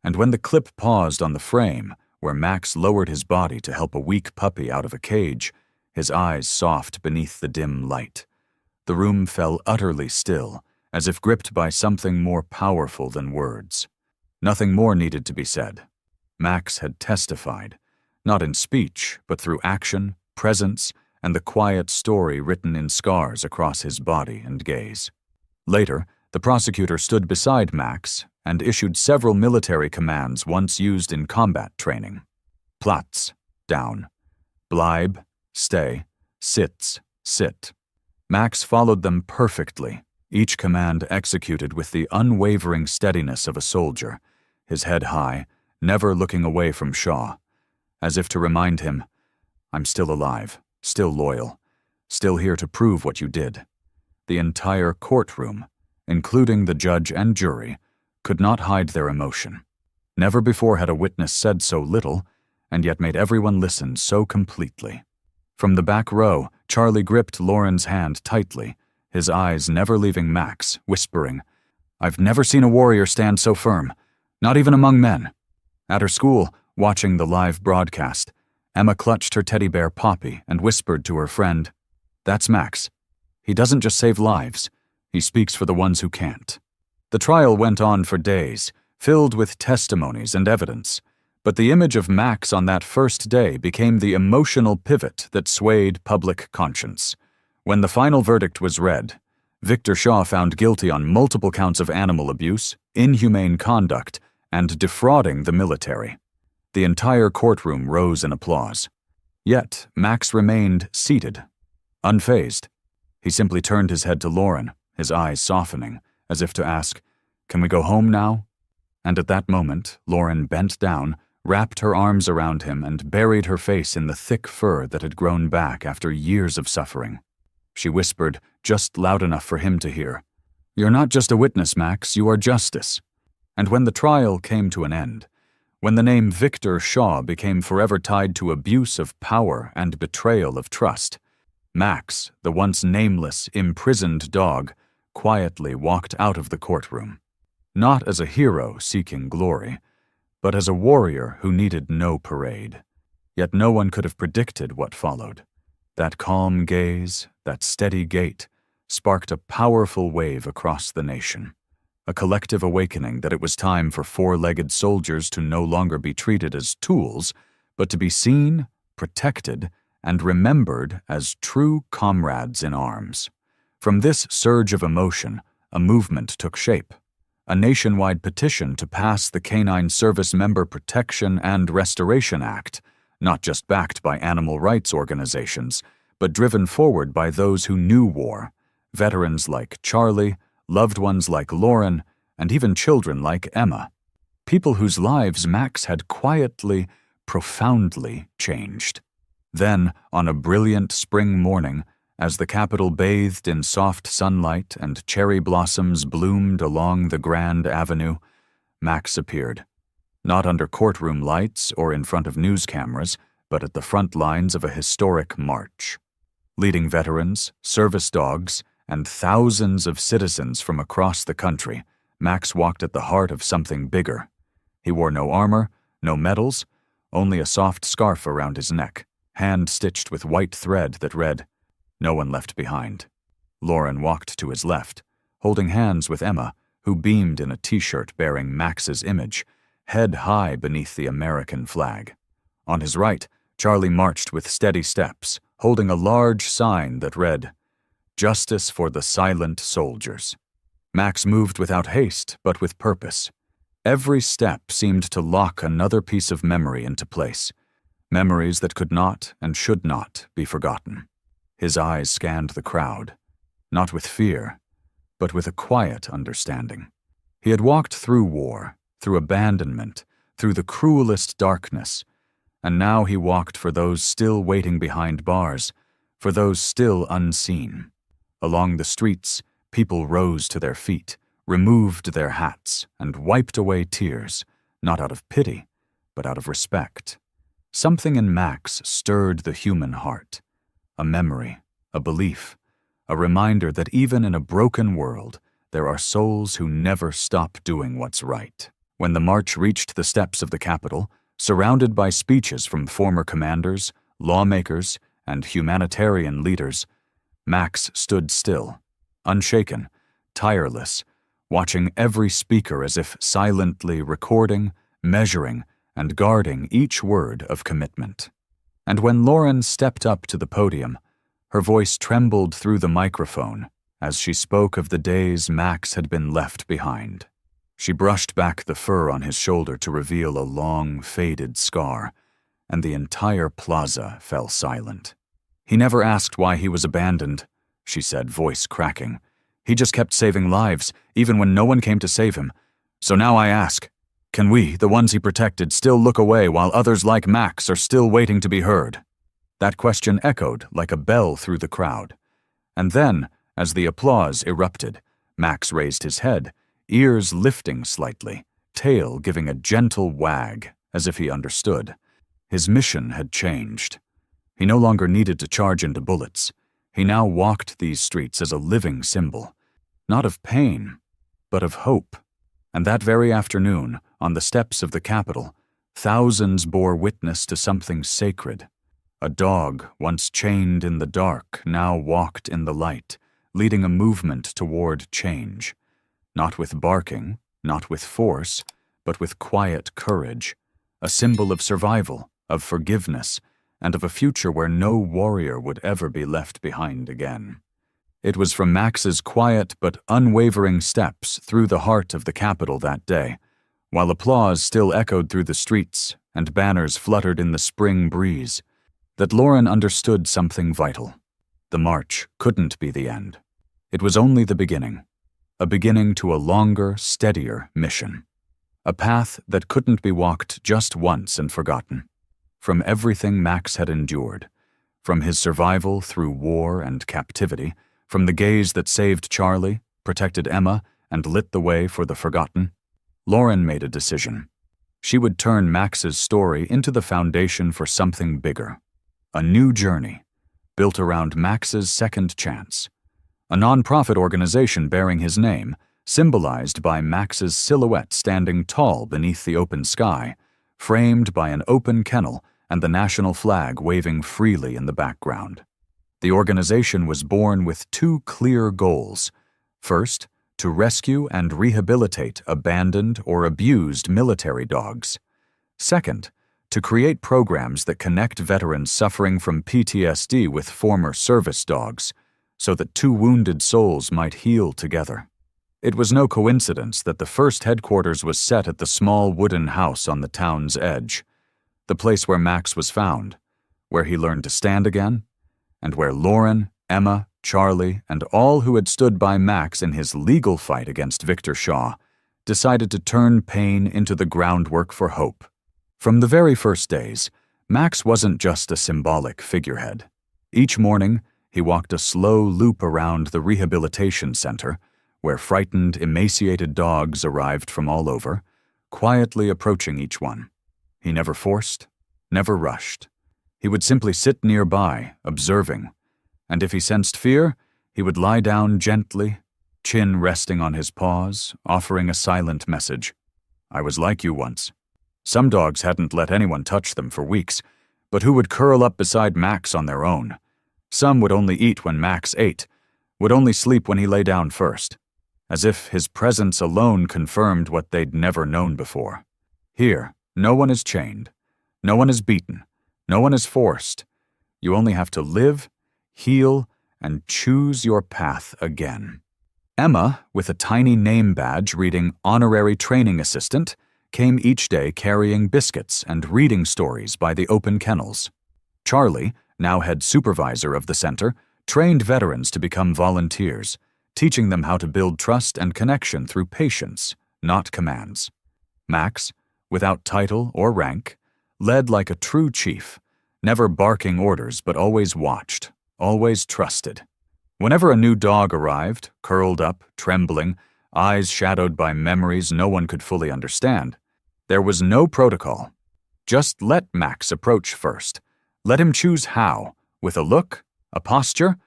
And when the clip paused on the frame, where Max lowered his body to help a weak puppy out of a cage, his eyes soft beneath the dim light, the room fell utterly still, as if gripped by something more powerful than words. Nothing more needed to be said. Max had testified, not in speech, but through action, presence, and the quiet story written in scars across his body and gaze. Later, the prosecutor stood beside Max and issued several military commands once used in combat training. Platz, down. Bleib, stay. Sitz, sit. Max followed them perfectly, each command executed with the unwavering steadiness of a soldier, his head high, never looking away from Shaw, as if to remind him, "I'm still alive, still loyal, still here to prove what you did." The entire courtroom, including the judge and jury, could not hide their emotion. Never before had a witness said so little, and yet made everyone listen so completely. From the back row, Charlie gripped Lauren's hand tightly, his eyes never leaving Max, whispering, "I've never seen a warrior stand so firm. Not even among men. At her school, watching the live broadcast, Emma clutched her teddy bear Poppy and whispered to her friend, "That's Max. He doesn't just save lives, he speaks for the ones who can't." The trial went on for days, filled with testimonies and evidence, but the image of Max on that first day became the emotional pivot that swayed public conscience. When the final verdict was read, Victor Shaw found guilty on multiple counts of animal abuse, inhumane conduct, and defrauding the military. The entire courtroom rose in applause. Yet Max remained seated, unfazed. He simply turned his head to Lauren, his eyes softening, as if to ask, "Can we go home now?" And at that moment, Lauren bent down, wrapped her arms around him, and buried her face in the thick fur that had grown back after years of suffering. She whispered, just loud enough for him to hear, "You're not just a witness, Max, you are justice." And when the trial came to an end, when the name Victor Shaw became forever tied to abuse of power and betrayal of trust, Max, the once nameless, imprisoned dog, quietly walked out of the courtroom. Not as a hero seeking glory, but as a warrior who needed no parade. Yet no one could have predicted what followed. That calm gaze, that steady gait, sparked a powerful wave across the nation. A collective awakening that it was time for four-legged soldiers to no longer be treated as tools, but to be seen, protected, and remembered as true comrades in arms. From this surge of emotion, a movement took shape. A nationwide petition to pass the Canine Service Member Protection and Restoration Act, not just backed by animal rights organizations, but driven forward by those who knew war, veterans like Charlie, loved ones like Lauren, and even children like Emma. People whose lives Max had quietly, profoundly changed. Then, on a brilliant spring morning, as the Capitol bathed in soft sunlight and cherry blossoms bloomed along the Grand Avenue, Max appeared. Not under courtroom lights or in front of news cameras, but at the front lines of a historic march. Leading veterans, service dogs, and thousands of citizens from across the country, Max walked at the heart of something bigger. He wore no armor, no medals, only a soft scarf around his neck, hand-stitched with white thread that read, "No one left behind." Lauren walked to his left, holding hands with Emma, who beamed in a t-shirt bearing Max's image, head high beneath the American flag. On his right, Charlie marched with steady steps, holding a large sign that read, "Justice for the Silent Soldiers." Max moved without haste, but with purpose. Every step seemed to lock another piece of memory into place, memories that could not and should not be forgotten. His eyes scanned the crowd, not with fear, but with a quiet understanding. He had walked through war, through abandonment, through the cruelest darkness, and now he walked for those still waiting behind bars, for those still unseen. Along the streets, people rose to their feet, removed their hats, and wiped away tears, not out of pity, but out of respect. Something in Max stirred the human heart. A memory, a belief, a reminder that even in a broken world, there are souls who never stop doing what's right. When the march reached the steps of the Capitol, surrounded by speeches from former commanders, lawmakers, and humanitarian leaders, Max stood still, unshaken, tireless, watching every speaker as if silently recording, measuring, and guarding each word of commitment. And when Lauren stepped up to the podium, her voice trembled through the microphone as she spoke of the days Max had been left behind. She brushed back the fur on his shoulder to reveal a long, faded scar, and the entire plaza fell silent. "He never asked why he was abandoned," she said, voice cracking. "He just kept saving lives, even when no one came to save him. So now I ask, can we, the ones he protected, still look away while others like Max are still waiting to be heard?" That question echoed like a bell through the crowd. And then, as the applause erupted, Max raised his head, ears lifting slightly, tail giving a gentle wag, as if he understood. His mission had changed. He no longer needed to charge into bullets. He now walked these streets as a living symbol, not of pain, but of hope. And that very afternoon, on the steps of the Capitol, thousands bore witness to something sacred. A dog, once chained in the dark, now walked in the light, leading a movement toward change. Not with barking, not with force, but with quiet courage, a symbol of survival, of forgiveness, and of a future where no warrior would ever be left behind again. It was from Max's quiet but unwavering steps through the heart of the Capitol that day, while applause still echoed through the streets and banners fluttered in the spring breeze, that Lauren understood something vital. The march couldn't be the end. It was only the beginning, a beginning to a longer, steadier mission. A path that couldn't be walked just once and forgotten. From everything Max had endured, from his survival through war and captivity, from the gaze that saved Charlie, protected Emma, and lit the way for the forgotten, Lauren made a decision. She would turn Max's story into the foundation for something bigger. A new journey, built around Max's second chance. A non-profit organization bearing his name, symbolized by Max's silhouette standing tall beneath the open sky, framed by an open kennel and the national flag waving freely in the background. The organization was born with two clear goals. First, to rescue and rehabilitate abandoned or abused military dogs. Second, to create programs that connect veterans suffering from PTSD with former service dogs, so that two wounded souls might heal together. It was no coincidence that the first headquarters was set at the small wooden house on the town's edge, the place where Max was found, where he learned to stand again, and where Lauren, Emma, Charlie, and all who had stood by Max in his legal fight against Victor Shaw decided to turn pain into the groundwork for hope. From the very first days, Max wasn't just a symbolic figurehead. Each morning, he walked a slow loop around the rehabilitation center, where frightened, emaciated dogs arrived from all over, quietly approaching each one. He never forced, never rushed. He would simply sit nearby, observing, and if he sensed fear, he would lie down gently, chin resting on his paws, offering a silent message. I was like you once. Some dogs hadn't let anyone touch them for weeks, but who would curl up beside Max on their own? Some would only eat when Max ate, would only sleep when he lay down first, as if his presence alone confirmed what they'd never known before. Here, no one is chained, no one is beaten, no one is forced. You only have to live, heal, and choose your path again. Emma, with a tiny name badge reading Honorary Training Assistant, came each day carrying biscuits and reading stories by the open kennels. Charlie, now head supervisor of the center, trained veterans to become volunteers, teaching them how to build trust and connection through patience, not commands. Max, without title or rank, led like a true chief, never barking orders but always watched, always trusted. Whenever a new dog arrived, curled up, trembling, eyes shadowed by memories no one could fully understand, there was no protocol. Just let Max approach first. Let him choose how, with a look, a posture,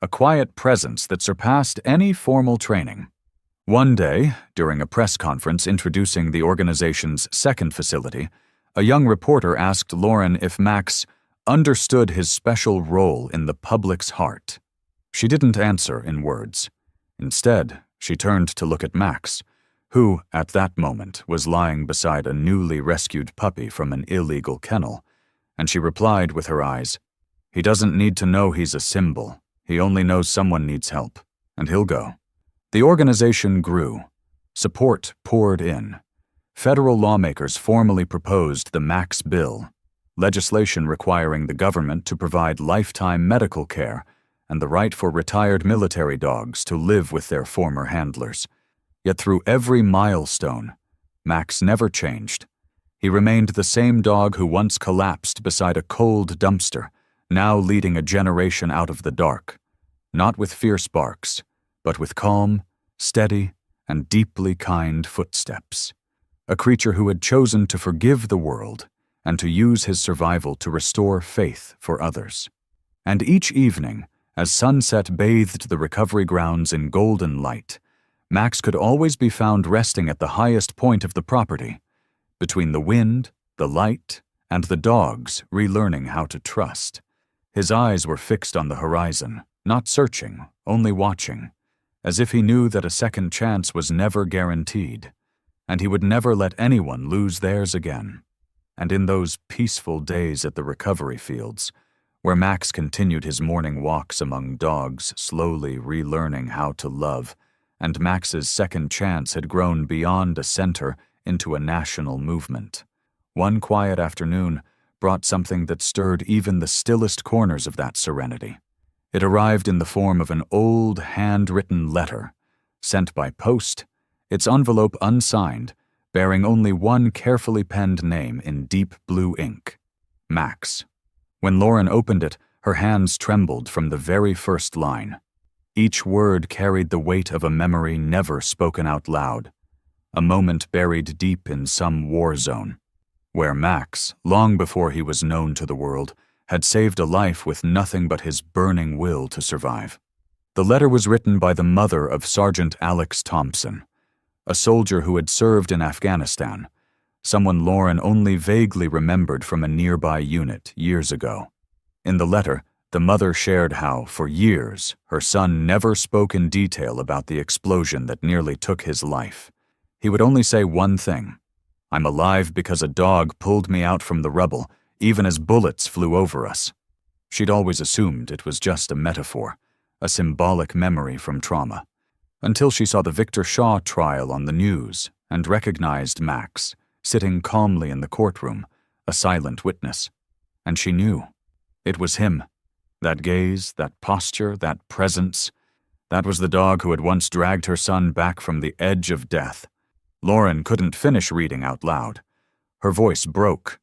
a quiet presence that surpassed any formal training. One day, during a press conference introducing the organization's second facility, a young reporter asked Lauren if Max understood his special role in the public's heart. She didn't answer in words. Instead, she turned to look at Max, who, at that moment, was lying beside a newly rescued puppy from an illegal kennel, and she replied with her eyes, "He doesn't need to know he's a symbol. He only knows someone needs help, and he'll go." The organization grew. Support poured in. Federal lawmakers formally proposed the Max Bill, legislation requiring the government to provide lifetime medical care and the right for retired military dogs to live with their former handlers. Yet through every milestone, Max never changed. He remained the same dog who once collapsed beside a cold dumpster, now leading a generation out of the dark, not with fierce barks, but with calm, steady, and deeply kind footsteps. A creature who had chosen to forgive the world and to use his survival to restore faith for others. And each evening, as sunset bathed the recovery grounds in golden light, Max could always be found resting at the highest point of the property, between the wind, the light, and the dogs relearning how to trust. His eyes were fixed on the horizon, not searching, only watching, as if he knew that a second chance was never guaranteed, and he would never let anyone lose theirs again. And in those peaceful days at the recovery fields, where Max continued his morning walks among dogs, slowly relearning how to love, and Max's second chance had grown beyond a center into a national movement. One quiet afternoon brought something that stirred even the stillest corners of that serenity. It arrived in the form of an old, handwritten letter, sent by post, its envelope unsigned, bearing only one carefully penned name in deep blue ink: Max. When Lauren opened it, her hands trembled from the very first line. Each word carried the weight of a memory never spoken out loud, a moment buried deep in some war zone, where Max, long before he was known to the world, had saved a life with nothing but his burning will to survive. The letter was written by the mother of Sergeant Alex Thompson, a soldier who had served in Afghanistan, someone Lauren only vaguely remembered from a nearby unit years ago. In the letter, the mother shared how, for years, her son never spoke in detail about the explosion that nearly took his life. He would only say one thing: "I'm alive because a dog pulled me out from the rubble, even as bullets flew over us." She'd always assumed it was just a metaphor, a symbolic memory from trauma, until she saw the Victor Shaw trial on the news and recognized Max, sitting calmly in the courtroom, a silent witness. And she knew. It was him. That gaze, that posture, that presence. That was the dog who had once dragged her son back from the edge of death. Lauren couldn't finish reading out loud. Her voice broke.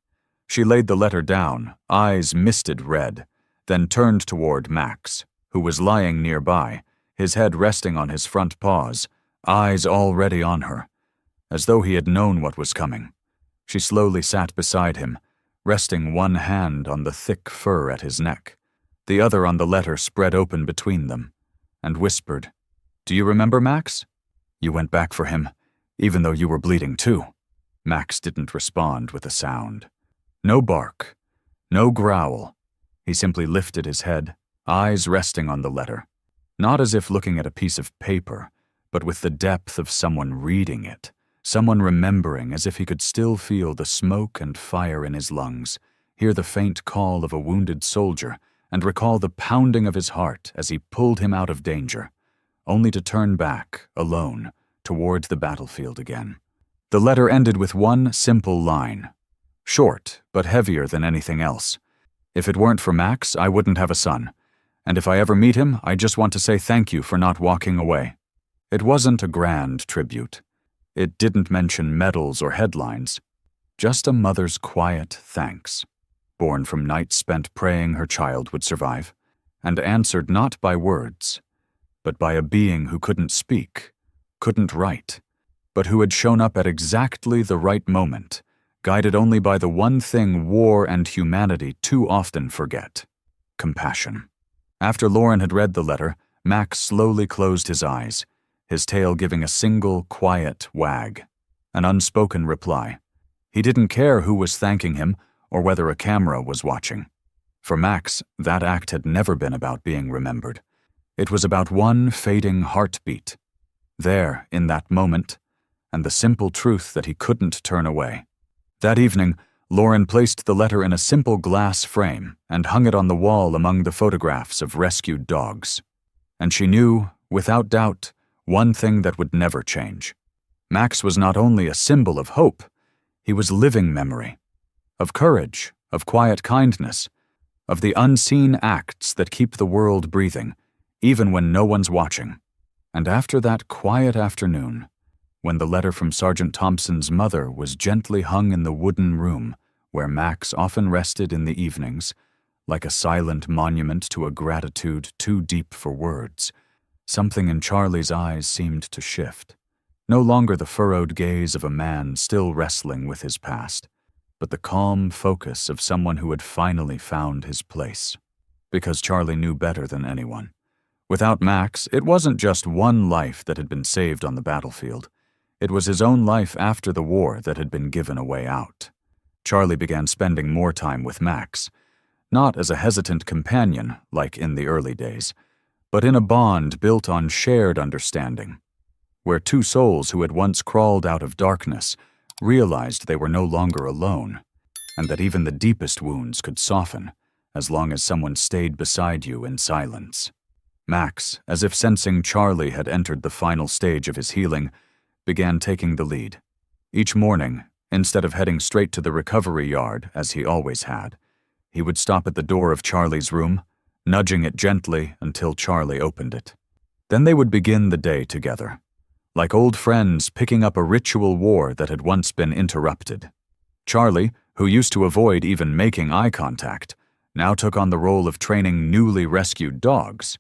She laid the letter down, eyes misted red, then turned toward Max, who was lying nearby, his head resting on his front paws, eyes already on her, as though he had known what was coming. She slowly sat beside him, resting one hand on the thick fur at his neck, the other on the letter spread open between them, and whispered, "Do you remember, Max? You went back for him, even though you were bleeding too." Max didn't respond with a sound. No bark, no growl. He simply lifted his head, eyes resting on the letter, not as if looking at a piece of paper, but with the depth of someone reading it, someone remembering, as if he could still feel the smoke and fire in his lungs, hear the faint call of a wounded soldier, and recall the pounding of his heart as he pulled him out of danger, only to turn back, alone, toward the battlefield again. The letter ended with one simple line, short but heavier than anything else. "If it weren't for Max, I wouldn't have a son. And if I ever meet him, I just want to say thank you for not walking away." It wasn't a grand tribute. It didn't mention medals or headlines. Just a mother's quiet thanks, born from nights spent praying her child would survive, and answered not by words, but by a being who couldn't speak, couldn't write, but who had shown up at exactly the right moment, guided only by the one thing war and humanity too often forget: compassion. After Lauren had read the letter, Max slowly closed his eyes, his tail giving a single, quiet wag, an unspoken reply. He didn't care who was thanking him or whether a camera was watching. For Max, that act had never been about being remembered. It was about one fading heartbeat, there in that moment, and the simple truth that he couldn't turn away. That evening, Lauren placed the letter in a simple glass frame and hung it on the wall among the photographs of rescued dogs. And she knew, without doubt, one thing that would never change. Max was not only a symbol of hope, he was living memory, of courage, of quiet kindness, of the unseen acts that keep the world breathing, even when no one's watching. And after that quiet afternoon, when the letter from Sergeant Thompson's mother was gently hung in the wooden room where Max often rested in the evenings, like a silent monument to a gratitude too deep for words, something in Charlie's eyes seemed to shift. No longer the furrowed gaze of a man still wrestling with his past, but the calm focus of someone who had finally found his place. Because Charlie knew better than anyone. Without Max, it wasn't just one life that had been saved on the battlefield. It was his own life after the war that had been given a way out. Charlie began spending more time with Max, not as a hesitant companion like in the early days, but in a bond built on shared understanding, where two souls who had once crawled out of darkness realized they were no longer alone, and that even the deepest wounds could soften as long as someone stayed beside you in silence. Max, as if sensing Charlie had entered the final stage of his healing, began taking the lead. Each morning, instead of heading straight to the recovery yard, as he always had, he would stop at the door of Charlie's room, nudging it gently until Charlie opened it. Then they would begin the day together, like old friends picking up a ritual war that had once been interrupted. Charlie, who used to avoid even making eye contact, now took on the role of training newly rescued dogs,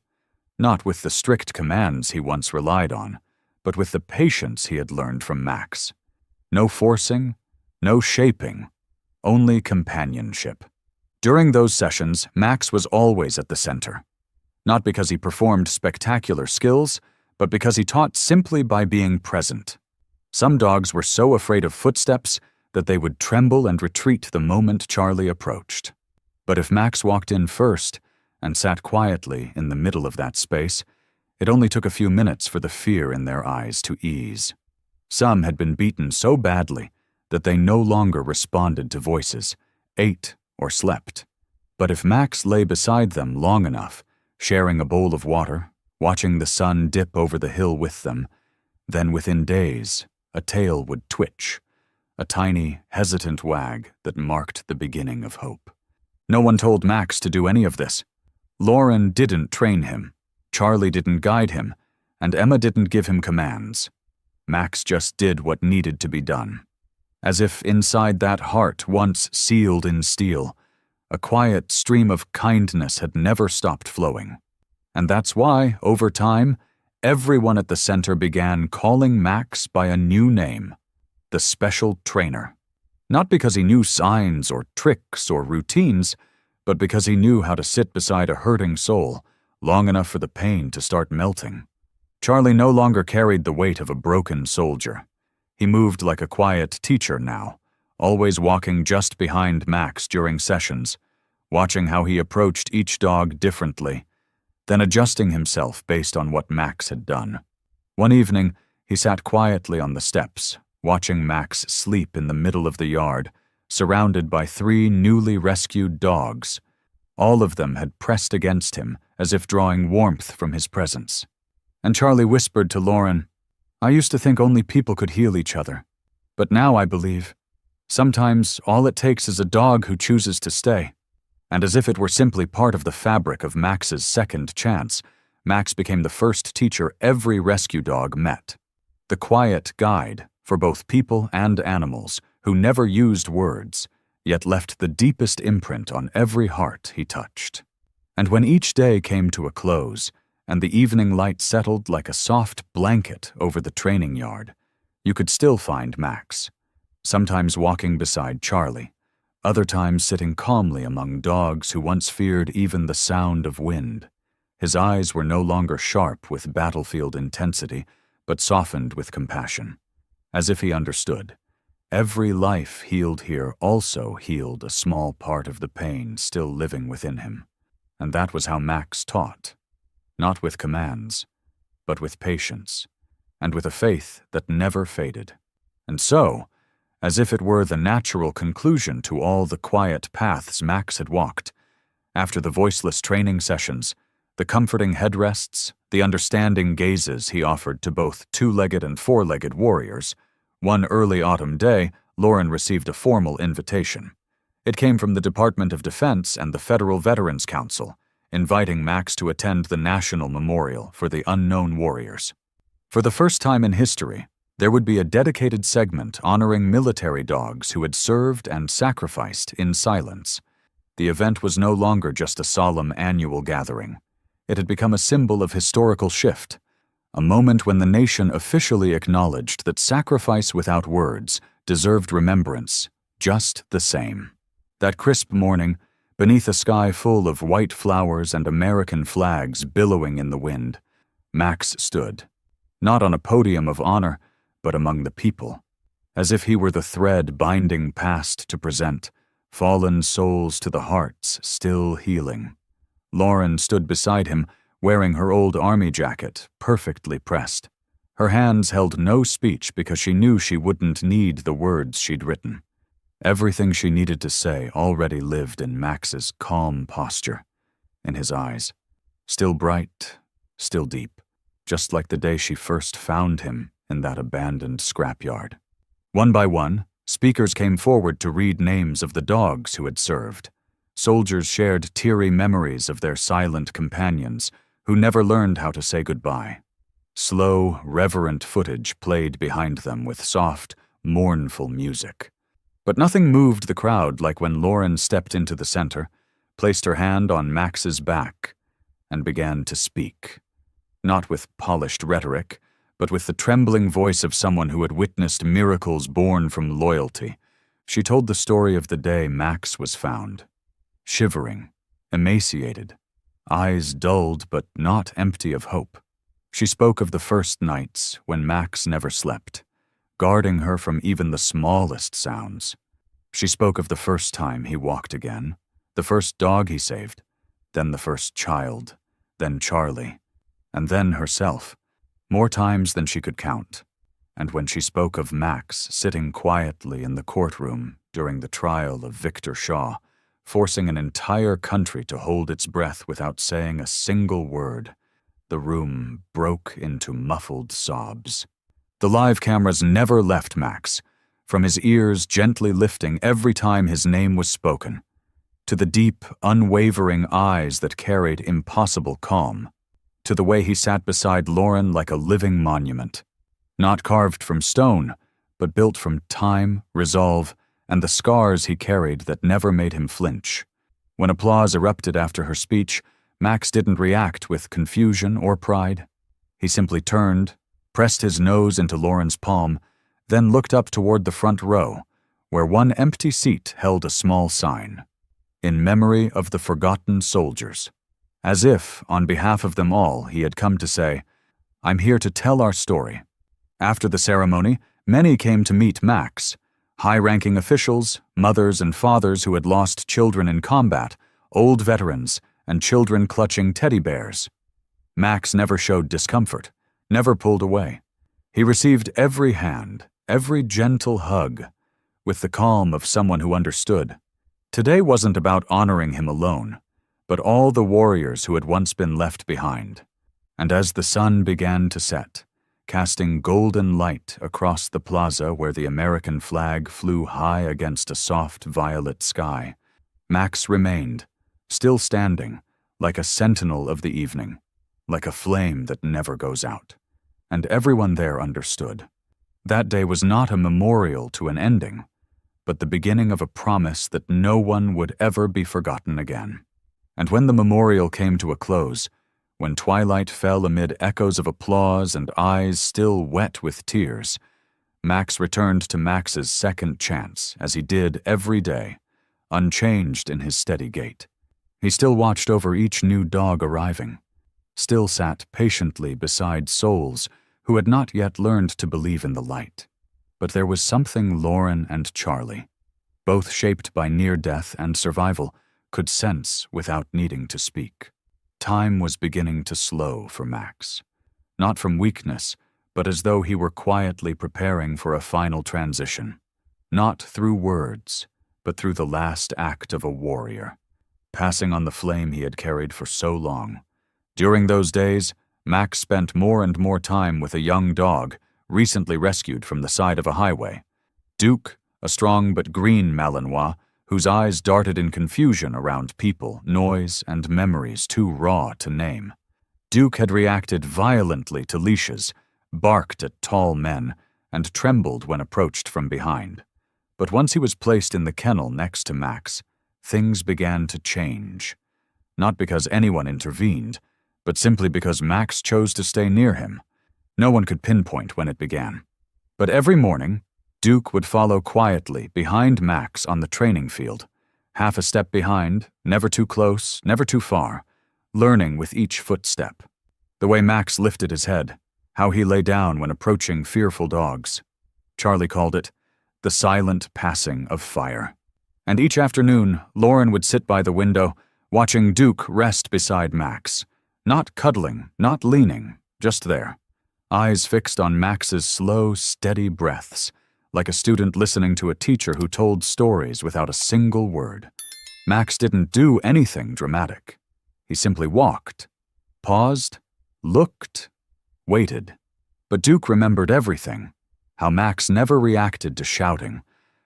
not with the strict commands he once relied on, but with the patience he had learned from Max. No forcing, no shaping, only companionship. During those sessions, Max was always at the center, not because he performed spectacular skills, but because he taught simply by being present. Some dogs were so afraid of footsteps that they would tremble and retreat the moment Charlie approached. But if Max walked in first and sat quietly in the middle of that space, it only took a few minutes for the fear in their eyes to ease. Some had been beaten so badly that they no longer responded to voices, ate, or slept. But if Max lay beside them long enough, sharing a bowl of water, watching the sun dip over the hill with them, then within days, a tail would twitch, a tiny, hesitant wag that marked the beginning of hope. No one told Max to do any of this. Lauren didn't train him, Charlie didn't guide him, and Emma didn't give him commands. Max just did what needed to be done. As if inside that heart once sealed in steel, a quiet stream of kindness had never stopped flowing. And that's why, over time, everyone at the center began calling Max by a new name, the Special Trainer. Not because he knew signs or tricks or routines, but because he knew how to sit beside a hurting soul long enough for the pain to start melting. Charlie no longer carried the weight of a broken soldier. He moved like a quiet teacher now, always walking just behind Max during sessions, watching how he approached each dog differently, then adjusting himself based on what Max had done. One evening, he sat quietly on the steps, watching Max sleep in the middle of the yard, surrounded by 3 newly rescued dogs. All of them had pressed against him, as if drawing warmth from his presence. And Charlie whispered to Lauren, "I used to think only people could heal each other. But now I believe. Sometimes all it takes is a dog who chooses to stay." And as if it were simply part of the fabric of Max's second chance, Max became the first teacher every rescue dog met. The quiet guide for both people and animals who never used words, yet left the deepest imprint on every heart he touched. And when each day came to a close, and the evening light settled like a soft blanket over the training yard, you could still find Max, sometimes walking beside Charlie, other times sitting calmly among dogs who once feared even the sound of wind. His eyes were no longer sharp with battlefield intensity, but softened with compassion, as if he understood. Every life healed here also healed a small part of the pain still living within him. And that was how Max taught. Not with commands, but with patience, and with a faith that never faded. And so, as if it were the natural conclusion to all the quiet paths Max had walked, after the voiceless training sessions, the comforting headrests, the understanding gazes he offered to both 2-legged and 4-legged warriors, one early autumn day, Lauren received a formal invitation. It came from the Department of Defense and the Federal Veterans Council, inviting Max to attend the National Memorial for the Unknown Warriors. For the first time in history, there would be a dedicated segment honoring military dogs who had served and sacrificed in silence. The event was no longer just a solemn annual gathering. It had become a symbol of historical shift, a moment when the nation officially acknowledged that sacrifice without words deserved remembrance just the same. That crisp morning, beneath a sky full of white flowers and American flags billowing in the wind, Max stood, not on a podium of honor, but among the people, as if he were the thread binding past to present, fallen souls to the hearts still healing. Lauren stood beside him, wearing her old army jacket, perfectly pressed. Her hands held no speech because she knew she wouldn't need the words she'd written. Everything she needed to say already lived in Max's calm posture, in his eyes. Still bright, still deep, just like the day she first found him in that abandoned scrapyard. One by one, speakers came forward to read names of the dogs who had served. Soldiers shared teary memories of their silent companions who never learned how to say goodbye. Slow, reverent footage played behind them with soft, mournful music. But nothing moved the crowd like when Lauren stepped into the center, placed her hand on Max's back, and began to speak. Not with polished rhetoric, but with the trembling voice of someone who had witnessed miracles born from loyalty. She told the story of the day Max was found. Shivering, emaciated, eyes dulled but not empty of hope. She spoke of the first nights when Max never slept, guarding her from even the smallest sounds. She spoke of the first time he walked again, the first dog he saved, then the first child, then Charlie, and then herself, more times than she could count. And when she spoke of Max sitting quietly in the courtroom during the trial of Victor Shaw, forcing an entire country to hold its breath without saying a single word, the room broke into muffled sobs. The live cameras never left Max, from his ears gently lifting every time his name was spoken, to the deep, unwavering eyes that carried impossible calm, to the way he sat beside Lauren like a living monument, not carved from stone, but built from time, resolve, and the scars he carried that never made him flinch. When applause erupted after her speech, Max didn't react with confusion or pride. He simply turned, pressed his nose into Lauren's palm, then looked up toward the front row, where one empty seat held a small sign, "In memory of the forgotten soldiers." As if, on behalf of them all, he had come to say, "I'm here to tell our story." After the ceremony, many came to meet Max, high-ranking officials, mothers and fathers who had lost children in combat, old veterans, and children clutching teddy bears. Max never showed discomfort, never pulled away. He received every hand, every gentle hug, with the calm of someone who understood. Today wasn't about honoring him alone, but all the warriors who had once been left behind. And as the sun began to set, casting golden light across the plaza where the American flag flew high against a soft violet sky, Max remained, still standing, like a sentinel of the evening, like a flame that never goes out. And everyone there understood. That day was not a memorial to an ending, but the beginning of a promise that no one would ever be forgotten again. And when the memorial came to a close, when twilight fell amid echoes of applause and eyes still wet with tears, Max returned to Max's second chance, as he did every day, unchanged in his steady gait. He still watched over each new dog arriving, still sat patiently beside souls who had not yet learned to believe in the light. But there was something Lauren and Charlie, both shaped by near-death and survival, could sense without needing to speak. Time was beginning to slow for Max, not from weakness, but as though he were quietly preparing for a final transition, not through words, but through the last act of a warrior, passing on the flame he had carried for so long. During those days, Max spent more and more time with a young dog, recently rescued from the side of a highway. Duke, a strong but green Malinois, whose eyes darted in confusion around people, noise, and memories too raw to name. Duke had reacted violently to leashes, barked at tall men, and trembled when approached from behind. But once he was placed in the kennel next to Max, things began to change. Not because anyone intervened, but simply because Max chose to stay near him. No one could pinpoint when it began. But every morning, Duke would follow quietly behind Max on the training field, half a step behind, never too close, never too far, learning with each footstep. The way Max lifted his head, how he lay down when approaching fearful dogs. Charlie called it the silent passing of fire. And each afternoon, Lauren would sit by the window, watching Duke rest beside Max. Not cuddling, not leaning, just there. Eyes fixed on Max's slow, steady breaths, like a student listening to a teacher who told stories without a single word. Max didn't do anything dramatic. He simply walked, paused, looked, waited. But Duke remembered everything. How Max never reacted to shouting,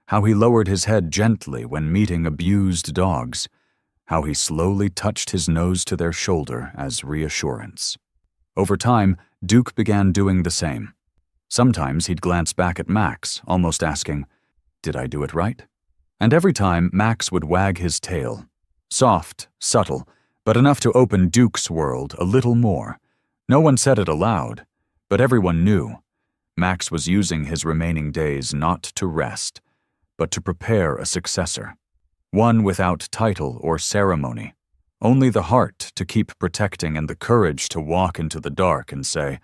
how he lowered his head gently when meeting abused dogs, how he slowly touched his nose to their shoulder as reassurance. Over time, Duke began doing the same. Sometimes he'd glance back at Max, almost asking, "Did I do it right?" And every time, Max would wag his tail. Soft, subtle, but enough to open Duke's world a little more. No one said it aloud, but everyone knew. Max was using his remaining days not to rest, but to prepare a successor. One without title or ceremony. Only the heart to keep protecting and the courage to walk into the dark and say,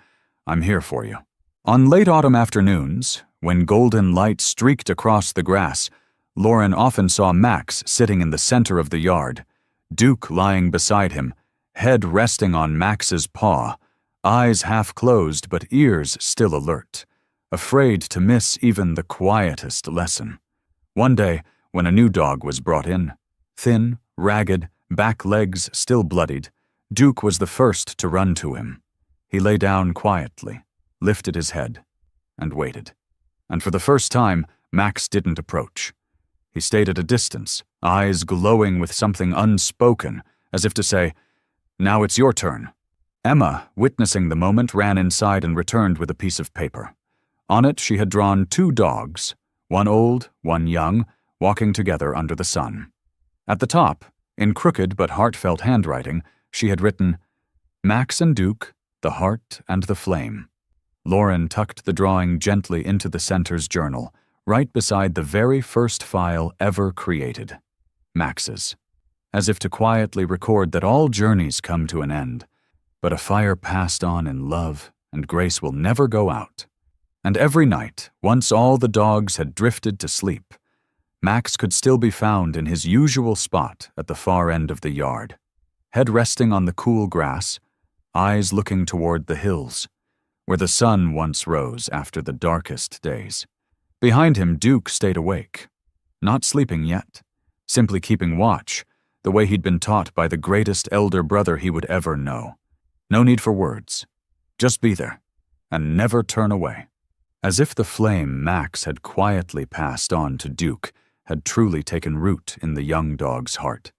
"I'm here for you." On late autumn afternoons, when golden light streaked across the grass, Lauren often saw Max sitting in the center of the yard, Duke lying beside him, head resting on Max's paw, eyes half closed but ears still alert, afraid to miss even the quietest lesson. One day, when a new dog was brought in, thin, ragged, back legs still bloodied, Duke was the first to run to him. He lay down quietly, lifted his head, and waited. And for the first time, Max didn't approach. He stayed at a distance, eyes glowing with something unspoken, as if to say, "Now it's your turn." Emma, witnessing the moment, ran inside and returned with a piece of paper. On it she had drawn 2 dogs, one old, one young, walking together under the sun. At the top, in crooked but heartfelt handwriting, she had written, "Max and Duke, the heart and the flame." Lauren tucked the drawing gently into the center's journal, right beside the very first file ever created, Max's, as if to quietly record that all journeys come to an end, but a fire passed on in love and grace will never go out. And every night, once all the dogs had drifted to sleep, Max could still be found in his usual spot at the far end of the yard, head resting on the cool grass, eyes looking toward the hills, where the sun once rose after the darkest days. Behind him, Duke stayed awake, not sleeping yet, simply keeping watch, the way he'd been taught by the greatest elder brother he would ever know. No need for words. Just be there, and never turn away. As if the flame Max had quietly passed on to Duke had truly taken root in the young dog's heart.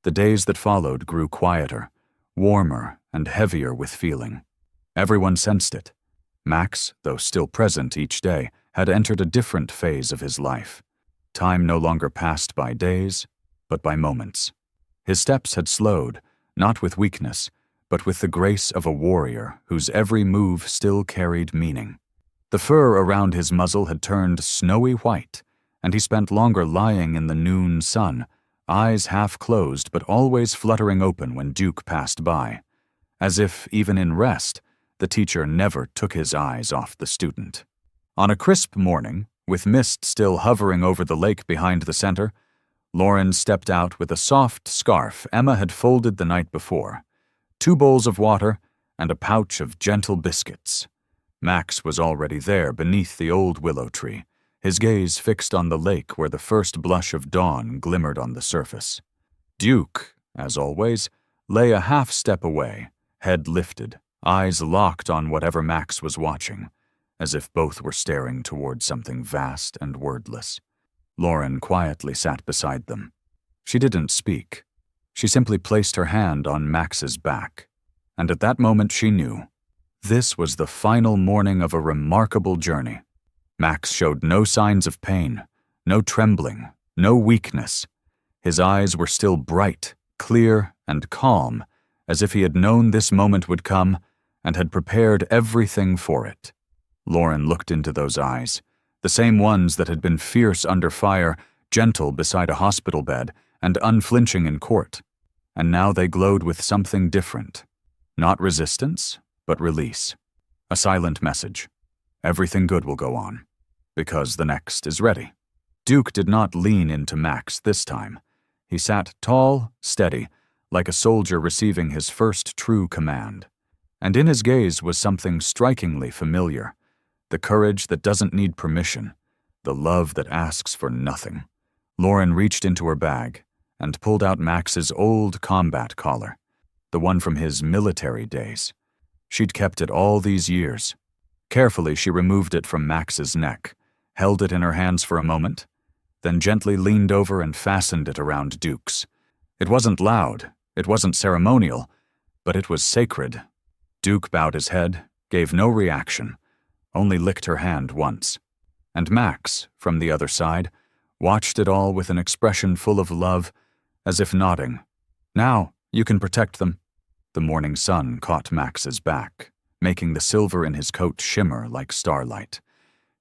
The days that followed grew quieter, warmer, and heavier with feeling. Everyone sensed it. Max, though still present each day, had entered a different phase of his life. Time no longer passed by days, but by moments. His steps had slowed, not with weakness, but with the grace of a warrior whose every move still carried meaning. The fur around his muzzle had turned snowy white, and he spent longer lying in the noon sun, eyes half closed but always fluttering open when Duke passed by, as if, even in rest, the teacher never took his eyes off the student. On a crisp morning, with mist still hovering over the lake behind the center, Lauren stepped out with a soft scarf Emma had folded the night before, 2 bowls of water, and a pouch of gentle biscuits. Max was already there beneath the old willow tree, his gaze fixed on the lake where the first blush of dawn glimmered on the surface. Duke, as always, lay a half step away, head lifted, eyes locked on whatever Max was watching, as if both were staring toward something vast and wordless. Lauren quietly sat beside them. She didn't speak. She simply placed her hand on Max's back, and at that moment she knew. This was the final morning of a remarkable journey. Max showed no signs of pain, no trembling, no weakness. His eyes were still bright, clear, and calm, as if he had known this moment would come and had prepared everything for it. Lauren looked into those eyes, the same ones that had been fierce under fire, gentle beside a hospital bed, and unflinching in court. And now they glowed with something different. Not resistance, but release. A silent message. Everything good will go on, because the next is ready. Duke did not lean into Max this time. He sat tall, steady, like a soldier receiving his first true command. And in his gaze was something strikingly familiar. The courage that doesn't need permission. The love that asks for nothing. Lauren reached into her bag and pulled out Max's old combat collar, the one from his military days. She'd kept it all these years. Carefully, she removed it from Max's neck, held it in her hands for a moment, then gently leaned over and fastened it around Duke's. It wasn't loud, it wasn't ceremonial, but it was sacred. Duke bowed his head, gave no reaction, only licked her hand once. And Max, from the other side, watched it all with an expression full of love, as if nodding. Now, you can protect them. The morning sun caught Max's back, making the silver in his coat shimmer like starlight.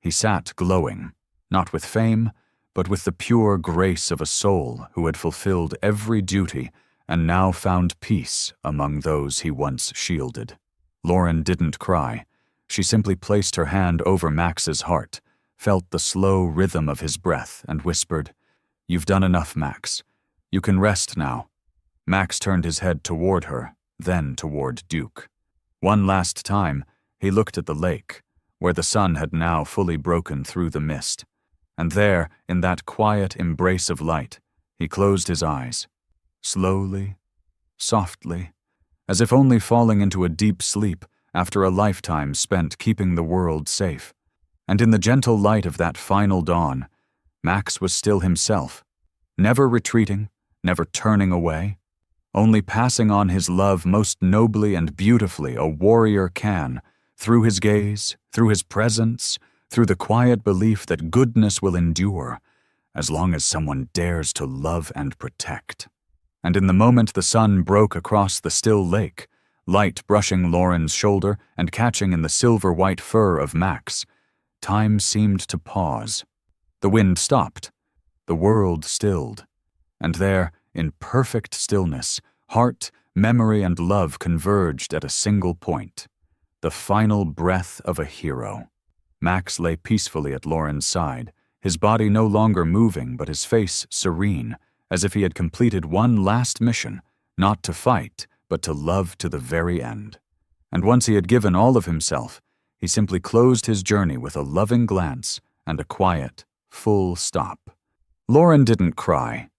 He sat glowing, not with fame, but with the pure grace of a soul who had fulfilled every duty and now found peace among those he once shielded. Lauren didn't cry. She simply placed her hand over Max's heart, felt the slow rhythm of his breath, and whispered, "You've done enough, Max. You can rest now." Max turned his head toward her, then toward Duke. One last time, he looked at the lake, where the sun had now fully broken through the mist. And there, in that quiet embrace of light, he closed his eyes. Slowly, softly, as if only falling into a deep sleep after a lifetime spent keeping the world safe. And in the gentle light of that final dawn, Max was still himself, never retreating, never turning away, only passing on his love most nobly and beautifully a warrior can, through his gaze, through his presence, through the quiet belief that goodness will endure, as long as someone dares to love and protect. And in the moment the sun broke across the still lake, light brushing Lauren's shoulder and catching in the silver-white fur of Max, time seemed to pause. The wind stopped. The world stilled. And there, in perfect stillness, heart, memory, and love converged at a single point. The final breath of a hero. Max lay peacefully at Lauren's side, his body no longer moving but his face serene, as if he had completed one last mission, not to fight, but to love to the very end. And once he had given all of himself, he simply closed his journey with a loving glance and a quiet, full stop. Lauren didn't cry,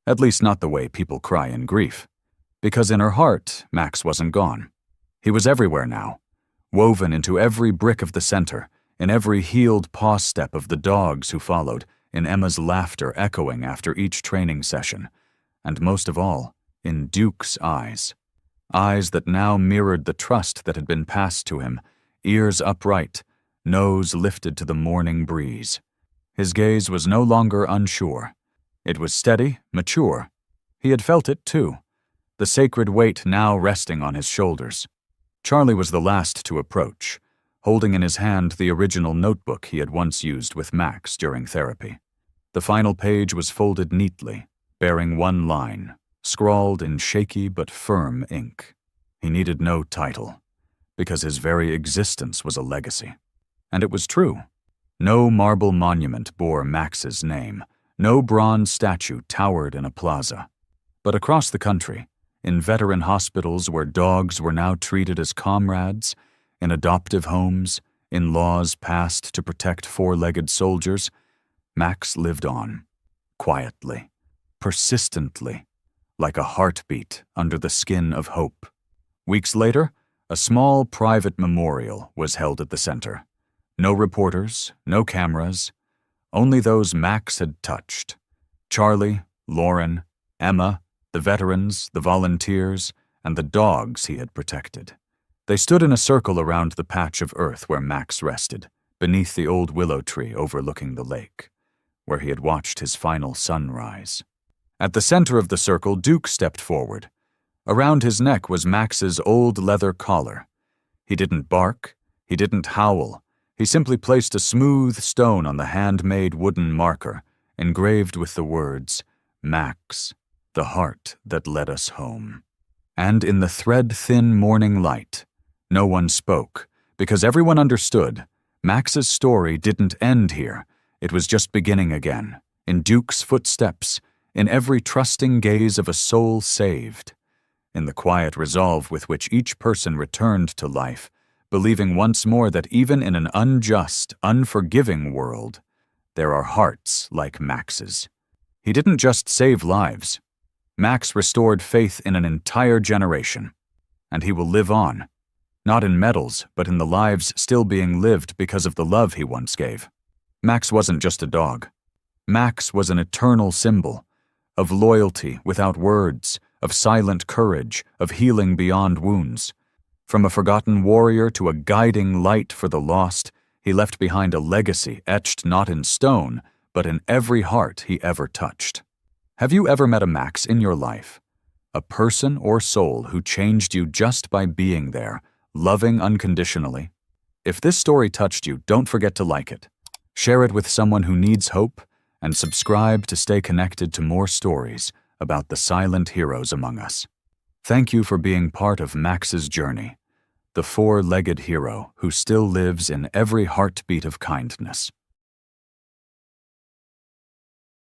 at least not the way people cry in grief, because in her heart, Max wasn't gone. He was everywhere now, woven into every brick of the center, in every heeled paw step of the dogs who followed, in Emma's laughter echoing after each training session, and most of all, in Duke's eyes. Eyes that now mirrored the trust that had been passed to him, ears upright, nose lifted to the morning breeze. His gaze was no longer unsure. It was steady, mature. He had felt it, too, the sacred weight now resting on his shoulders. Charlie was the last to approach, holding in his hand the original notebook he had once used with Max during therapy. The final page was folded neatly, bearing one line, scrawled in shaky but firm ink. He needed no title, because his very existence was a legacy. And it was true. No marble monument bore Max's name, no bronze statue towered in a plaza. But across the country, in veteran hospitals where dogs were now treated as comrades, in adoptive homes, in laws passed to protect four-legged soldiers, Max lived on, quietly, persistently, like a heartbeat under the skin of hope. Weeks later, a small private memorial was held at the center. No reporters, no cameras, only those Max had touched. Charlie, Lauren, Emma, the veterans, the volunteers, and the dogs he had protected. They stood in a circle around the patch of earth where Max rested, beneath the old willow tree overlooking the lake, where he had watched his final sunrise. At the center of the circle, Duke stepped forward. Around his neck was Max's old leather collar. He didn't bark, he didn't howl. He simply placed a smooth stone on the handmade wooden marker, engraved with the words, "Max, the heart that led us home." And in the thread-thin morning light, no one spoke, because everyone understood Max's story didn't end here. It was just beginning again, in Duke's footsteps, in every trusting gaze of a soul saved, in the quiet resolve with which each person returned to life, believing once more that even in an unjust, unforgiving world, there are hearts like Max's. He didn't just save lives. Max restored faith in an entire generation. And he will live on, not in medals, but in the lives still being lived because of the love he once gave. Max wasn't just a dog. Max was an eternal symbol of loyalty without words, of silent courage, of healing beyond wounds. From a forgotten warrior to a guiding light for the lost, he left behind a legacy etched not in stone, but in every heart he ever touched. Have you ever met a Max in your life? A person or soul who changed you just by being there, loving unconditionally? If this story touched you, don't forget to like it. Share it with someone who needs hope, and subscribe to stay connected to more stories about the silent heroes among us. Thank you for being part of Max's journey, the four-legged hero who still lives in every heartbeat of kindness.